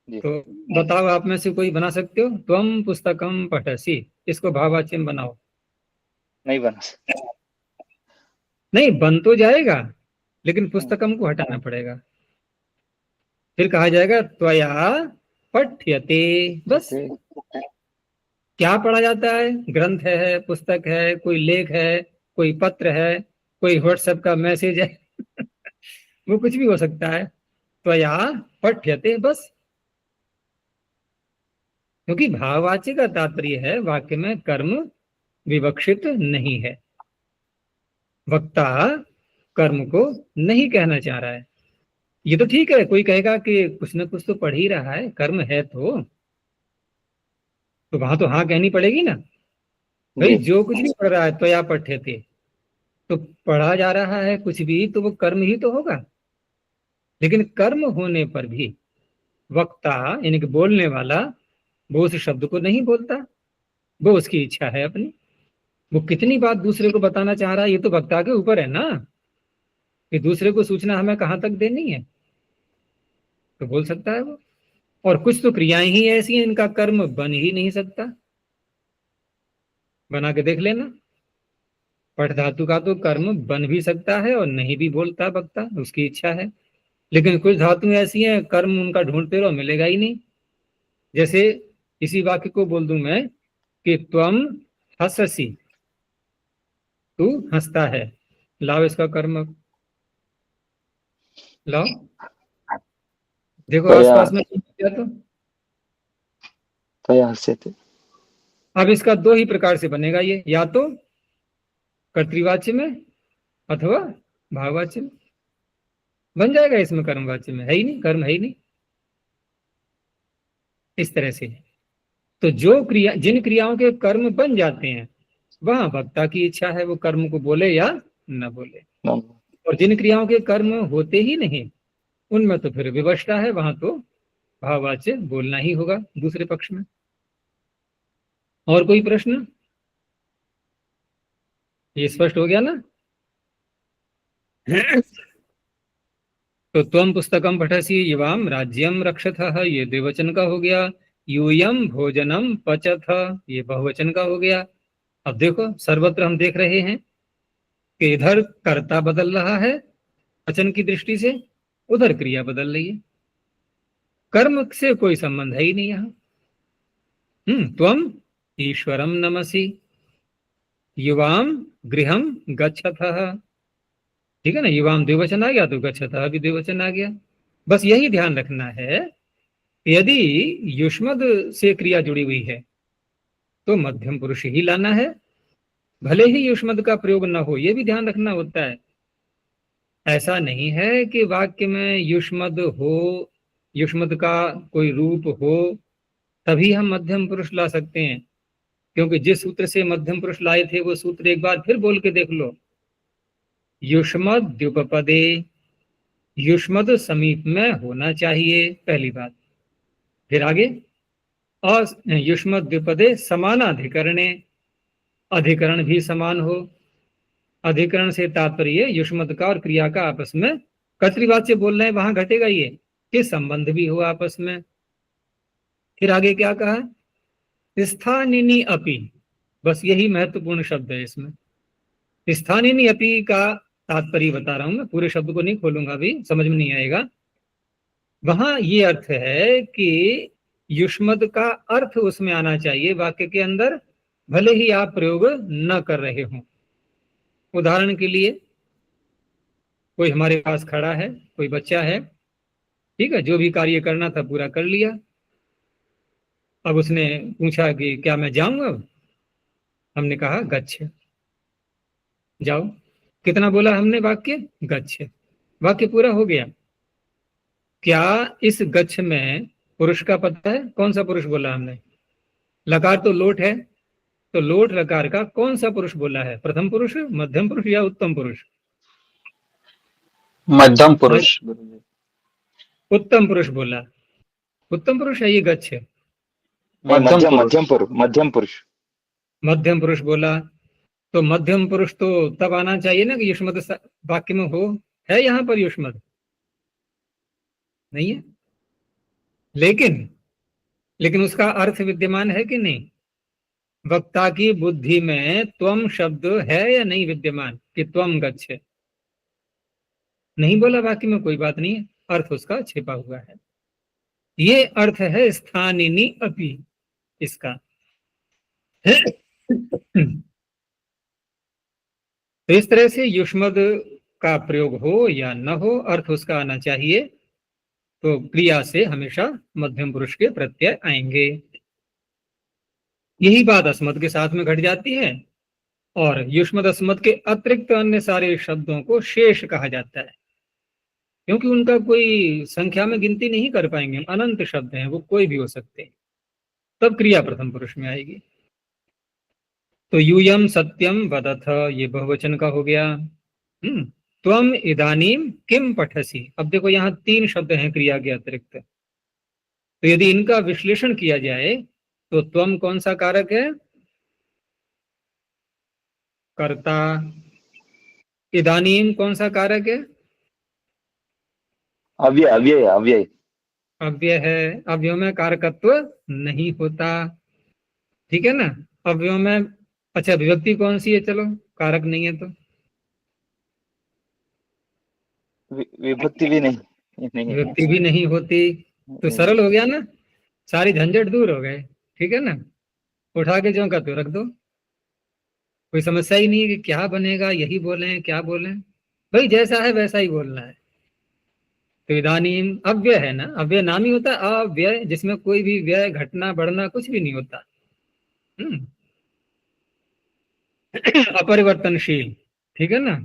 जी तो बताओ आप में से कोई बना सकते हो? त्वम पुस्तकम पठसी, इसको भाववाच्य में बनाओ। नहीं बना सकते। नहीं, बन तो जाएगा, लेकिन पुस्तकम को हटाना पड़ेगा। फिर कहा जाएगा त्वया पठ्यते। बस, क्या पढ़ा जाता है? ग्रंथ है, पुस्तक है, कोई लेख है, कोई पत्र है, कोई व्हाट्सएप का मैसेज है वो कुछ भी हो सकता है। त्वया पठ्यते, बस। क्योंकि भाववाच्य का तात्पर्य है वाक्य में कर्म विवक्षित नहीं है, वक्ता कर्म को नहीं कहना चाह रहा है। ये तो ठीक है, कोई कहेगा कि कुछ ना कुछ तो पढ़ ही रहा है, कर्म है तो वहां तो हाँ कहनी पड़ेगी ना। भाई जी जो कुछ भी पढ़ रहा है त्वया पठ्यते, तो पढ़ा जा रहा है कुछ भी तो वो कर्म ही तो होगा। लेकिन कर्म होने पर भी वक्ता यानी कि बोलने वाला वो उस शब्द को नहीं बोलता, वो उसकी इच्छा है अपनी। वो कितनी बात दूसरे को बताना चाह रहा है ये तो वक्ता के ऊपर है ना, कि दूसरे को सूचना हमें कहाँ तक देनी है, तो बोल सकता है वो। और कुछ तो क्रियाएं ही ऐसी हैं इनका कर्म बन ही नहीं सकता। बना के देख लेना। पठ धातु का तो कर्म बन भी सकता है और नहीं भी बोलता वक्ता, उसकी इच्छा है। लेकिन कुछ धातु ऐसी हैं कर्म उनका ढूंढते रहो मिलेगा ही नहीं। जैसे इसी वाक्य को बोल दूं मैं कि त्वम हंससी, तू हंसता है। लाओ इसका कर्म, लाओ, देखो त्वया आसपास में क्या तो। त्वया हस्यते। अब इसका दो ही प्रकार से बनेगा ये, या तो कर्तृवाच्य में अथवा भाववाच्य में बन जाएगा। इसमें कर्मवाच्य में है ही नहीं, कर्म है ही नहीं। इस तरह से तो जो क्रिया, जिन क्रियाओं के कर्म बन जाते हैं वहां वक्ता की इच्छा है वो कर्म को बोले या न बोले। और जिन क्रियाओं के कर्म होते ही नहीं उनमें तो फिर विवशता है, वहां तो भाववाच्य बोलना ही होगा दूसरे पक्ष में। और कोई प्रश्न? ये स्पष्ट हो गया ना? तो त्वम पुस्तकम पठसी युवाम राज्यम रक्षथ, ये द्विवचन का हो गया। यूयम भोजनम पचथ, ये बहुवचन का हो गया। अब देखो सर्वत्र हम देख रहे हैं कि इधर कर्ता बदल रहा है वचन की दृष्टि से, उधर क्रिया बदल रही है। कर्म से कोई संबंध है ही नहीं यहाँ। त्वम ईश्वरम नमसि युवाम गृहम गच्छथः, ठीक है ना। युवाम द्विवचन आ गया तो गच्छथः भी द्विवचन आ गया। बस यही ध्यान रखना है, यदि युष्मद से क्रिया जुड़ी हुई है तो मध्यम पुरुष ही लाना है, भले ही युष्मद का प्रयोग न हो, यह भी ध्यान रखना होता है। ऐसा नहीं है कि वाक्य में युष्मद हो, युष्मद का कोई रूप हो तभी हम मध्यम पुरुष ला सकते हैं। क्योंकि जिस सूत्र से मध्यम पुरुष लाए थे वो सूत्र एक बार फिर बोल के देख लो। युष्मद द्युपपदे, युष्मद समीप में होना चाहिए, पहली बात। फिर आगे और युष्मद द्विपदे समानाधिकरणे, अधिकरण भी समान हो। अधिकरण से तात्पर्य युष्मद का और क्रिया का आपस में कर्तृवाच्य बोल रहे हैं वहां घटेगा ये कि संबंध भी हो आपस में। फिर आगे क्या कहा? स्थानिनी अपि, बस यही महत्वपूर्ण शब्द है इसमें। स्थानिनी अपि का तात्पर्य बता रहा हूं मैं, पूरे शब्द को नहीं खोलूंगा, अभी समझ में नहीं आएगा। वहां ये अर्थ है कि युष्मद का अर्थ उसमें आना चाहिए वाक्य के अंदर, भले ही आप प्रयोग न कर रहे हो। उदाहरण के लिए कोई हमारे पास खड़ा है, कोई बच्चा है, ठीक है, जो भी कार्य करना था पूरा कर लिया। अब उसने पूछा कि क्या मैं जाऊं अब? हमने कहा गच्छ, जाओ। कितना बोला हमने वाक्य? गच्छ। वाक्य पूरा हो गया। क्या इस गच्छ में पुरुष का पता है? कौन सा पुरुष बोला हमने? लकार तो लोट है, तो लोट लकार का कौन सा पुरुष बोला है? प्रथम पुरुष, मध्यम पुरुष या उत्तम पुरुष? मध्यम पुरुष। उत्तम पुरुष बोला। उत्तम पुरुष है ये गच्छ। मध्यम पुरुष। मध्यम पुरुष। मध्यम पुरुष बोला। तो मध्यम पुरुष तो तब आना चाहिए ना कि युष्मद वाक्य में हो। है यहाँ पर युष्मद? नहीं है। लेकिन लेकिन उसका अर्थ विद्यमान है कि नहीं? वक्ता की बुद्धि में त्वम शब्द है या नहीं विद्यमान कि त्वम गच्छ? नहीं बोला वाक्य में, कोई बात नहीं है, अर्थ उसका छिपा हुआ है। ये अर्थ है स्थानिनी अपि इसका। तो इस तरह से युष्मद का प्रयोग हो या न हो, अर्थ उसका आना चाहिए। तो क्रिया से हमेशा मध्यम पुरुष के प्रत्यय आएंगे। यही बात अस्मद के साथ में घट जाती है, और युष्मद अस्मद के अतिरिक्त अन्य सारे शब्दों को शेष कहा जाता है, क्योंकि उनका कोई संख्या में गिनती नहीं कर पाएंगे, अनंत शब्द हैं, वो कोई भी हो सकते हैं। तब क्रिया प्रथम पुरुष में आएगी। तो यूयम सत्यम वदथ, ये बहुवचन का हो गया। त्वम इदानीम किम पठसी। अब देखो यहाँ 3 शब्द हैं क्रिया के अतिरिक्त। तो यदि इनका विश्लेषण किया जाए तो त्वम कौन सा कारक है? कर्ता। इदानीम कौन सा कारक है? अव्यय अव्यय अव्यय। अव्यय है। अव्यय में कारकत्व नहीं होता, ठीक है ना। अव्यय में अच्छा विभक्ति कौन सी है? चलो, कारक नहीं है तो विभक्ति भी नहीं नहीं है। विभक्ति भी नहीं होती। तो सरल हो गया ना, सारी झंझट दूर हो गए, ठीक है ना। उठा के जो का तो रख दो, कोई समस्या ही नहीं है कि क्या बनेगा, यही बोले क्या बोले, भाई जैसा है वैसा ही बोलना है। तो इदानीम अव्यय है ना, अव्यय नाम ही होता है अव्यय, जिसमें कोई भी व्यय घटना बढ़ना कुछ भी नहीं होता। अपरिवर्तनशील, ठीक है ना।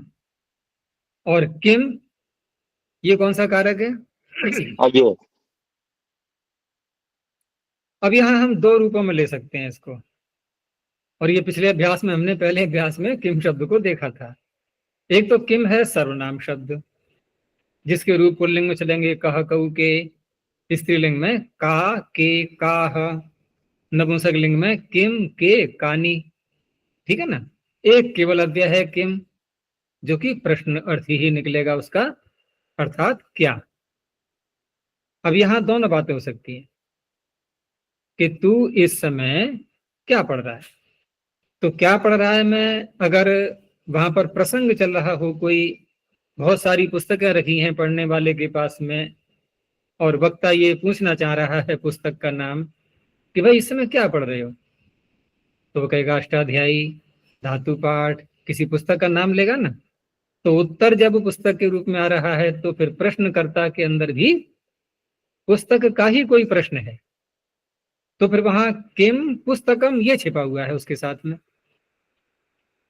और किम, ये कौन सा कारक है? अव्यय। अब यहाँ हम 2 रूपों में ले सकते हैं इसको, और ये पिछले अभ्यास में हमने पहले अभ्यास में किम शब्द को देखा था। एक तो किम है सर्वनाम शब्द, जिसके रूप पुल्लिंग में चलेंगे कह कऊ के, स्त्रीलिंग में का के काह, नपुंसक लिंग में किम के कानी, ठीक है ना। एक केवल अव्यय है किम, जो कि प्रश्न अर्थ ही निकलेगा उसका, अर्थात क्या। अब यहां दोनों बातें हो सकती हैं कि तू इस समय क्या पढ़ रहा है। तो क्या पढ़ रहा है मैं, अगर वहां पर प्रसंग चल रहा हो, कोई बहुत सारी पुस्तकें रखी हैं पढ़ने वाले के पास में, और वक्ता ये पूछना चाह रहा है पुस्तक का नाम कि भाई इस समय क्या पढ़ रहे हो, तो वो कहेगा अष्टाध्यायी, धातु पाठ, किसी पुस्तक का नाम लेगा ना। तो उत्तर जब पुस्तक के रूप में आ रहा है तो फिर प्रश्नकर्ता के अंदर भी पुस्तक का ही कोई प्रश्न है, तो फिर वहां किम पुस्तकम ये छिपा हुआ है उसके साथ में।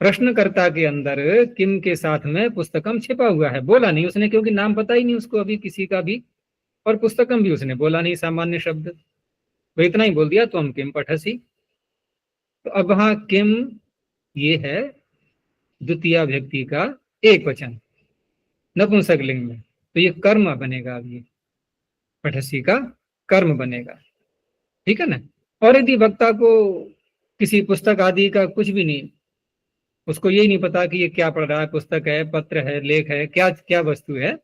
प्रश्नकर्ता के अंदर किम के साथ में पुस्तकम छिपा हुआ है, बोला नहीं उसने क्योंकि नाम पता ही नहीं उसको अभी किसी का भी, और पुस्तकम भी उसने बोला नहीं, सामान्य शब्द, वो इतना ही बोल दिया तो हम किम पठसी। तो अब वहां किम ये है द्वितीय व्यक्ति का एक वचन नपुंसक लिंग में, तो ये कर्म बनेगा। अब ये पठसी का कर्म बनेगा, ठीक है ना। और यदि वक्ता को किसी पुस्तक आदि का कुछ भी नहीं, उसको यही नहीं पता कि ये क्या पढ़ रहा है, पुस्तक है, पत्र है, लेख है, क्या क्या वस्तु है,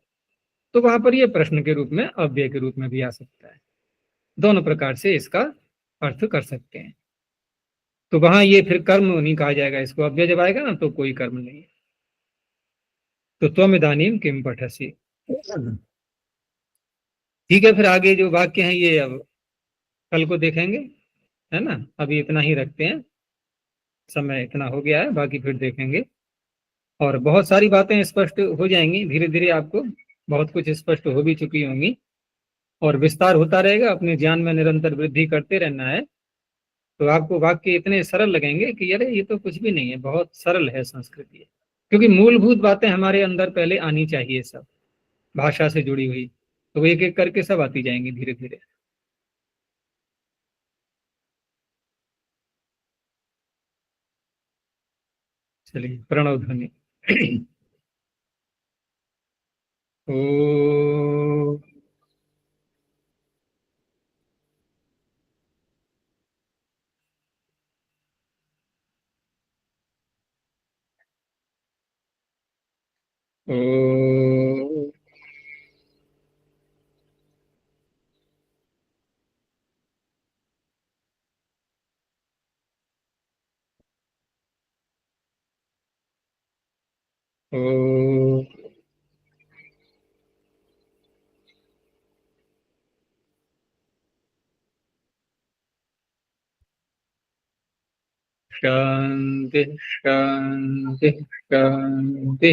तो वहां पर ये प्रश्न के रूप में, अव्यय के रूप में भी आ सकता है। दोनों प्रकार से इसका अर्थ कर सकते हैं। तो वहां ये फिर कर्म नहीं कहा जाएगा इसको, अव्यय जब आएगा ना तो कोई कर्म नहीं है। तो त्वम इदानीम किम पठसी। ठीक है, फिर आगे जो वाक्य हैं ये अब कल को देखेंगे, है ना। अभी इतना ही रखते हैं, समय इतना हो गया है, बाकी फिर देखेंगे। और बहुत सारी बातें स्पष्ट हो जाएंगी धीरे धीरे, आपको बहुत कुछ स्पष्ट हो भी चुकी होंगी, और विस्तार होता रहेगा, अपने ज्ञान में निरंतर वृद्धि करते रहना है। तो आपको वाक्य इतने सरल लगेंगे कि अरे ये तो कुछ भी नहीं है, बहुत सरल है संस्कृत ये, क्योंकि मूलभूत बातें हमारे अंदर पहले आनी चाहिए, सब भाषा से जुड़ी हुई, तो एक एक करके सब आती जाएंगी धीरे धीरे। चलिए, प्रणव ध्वनि। ओ ओ ओ शांति शांति शांति।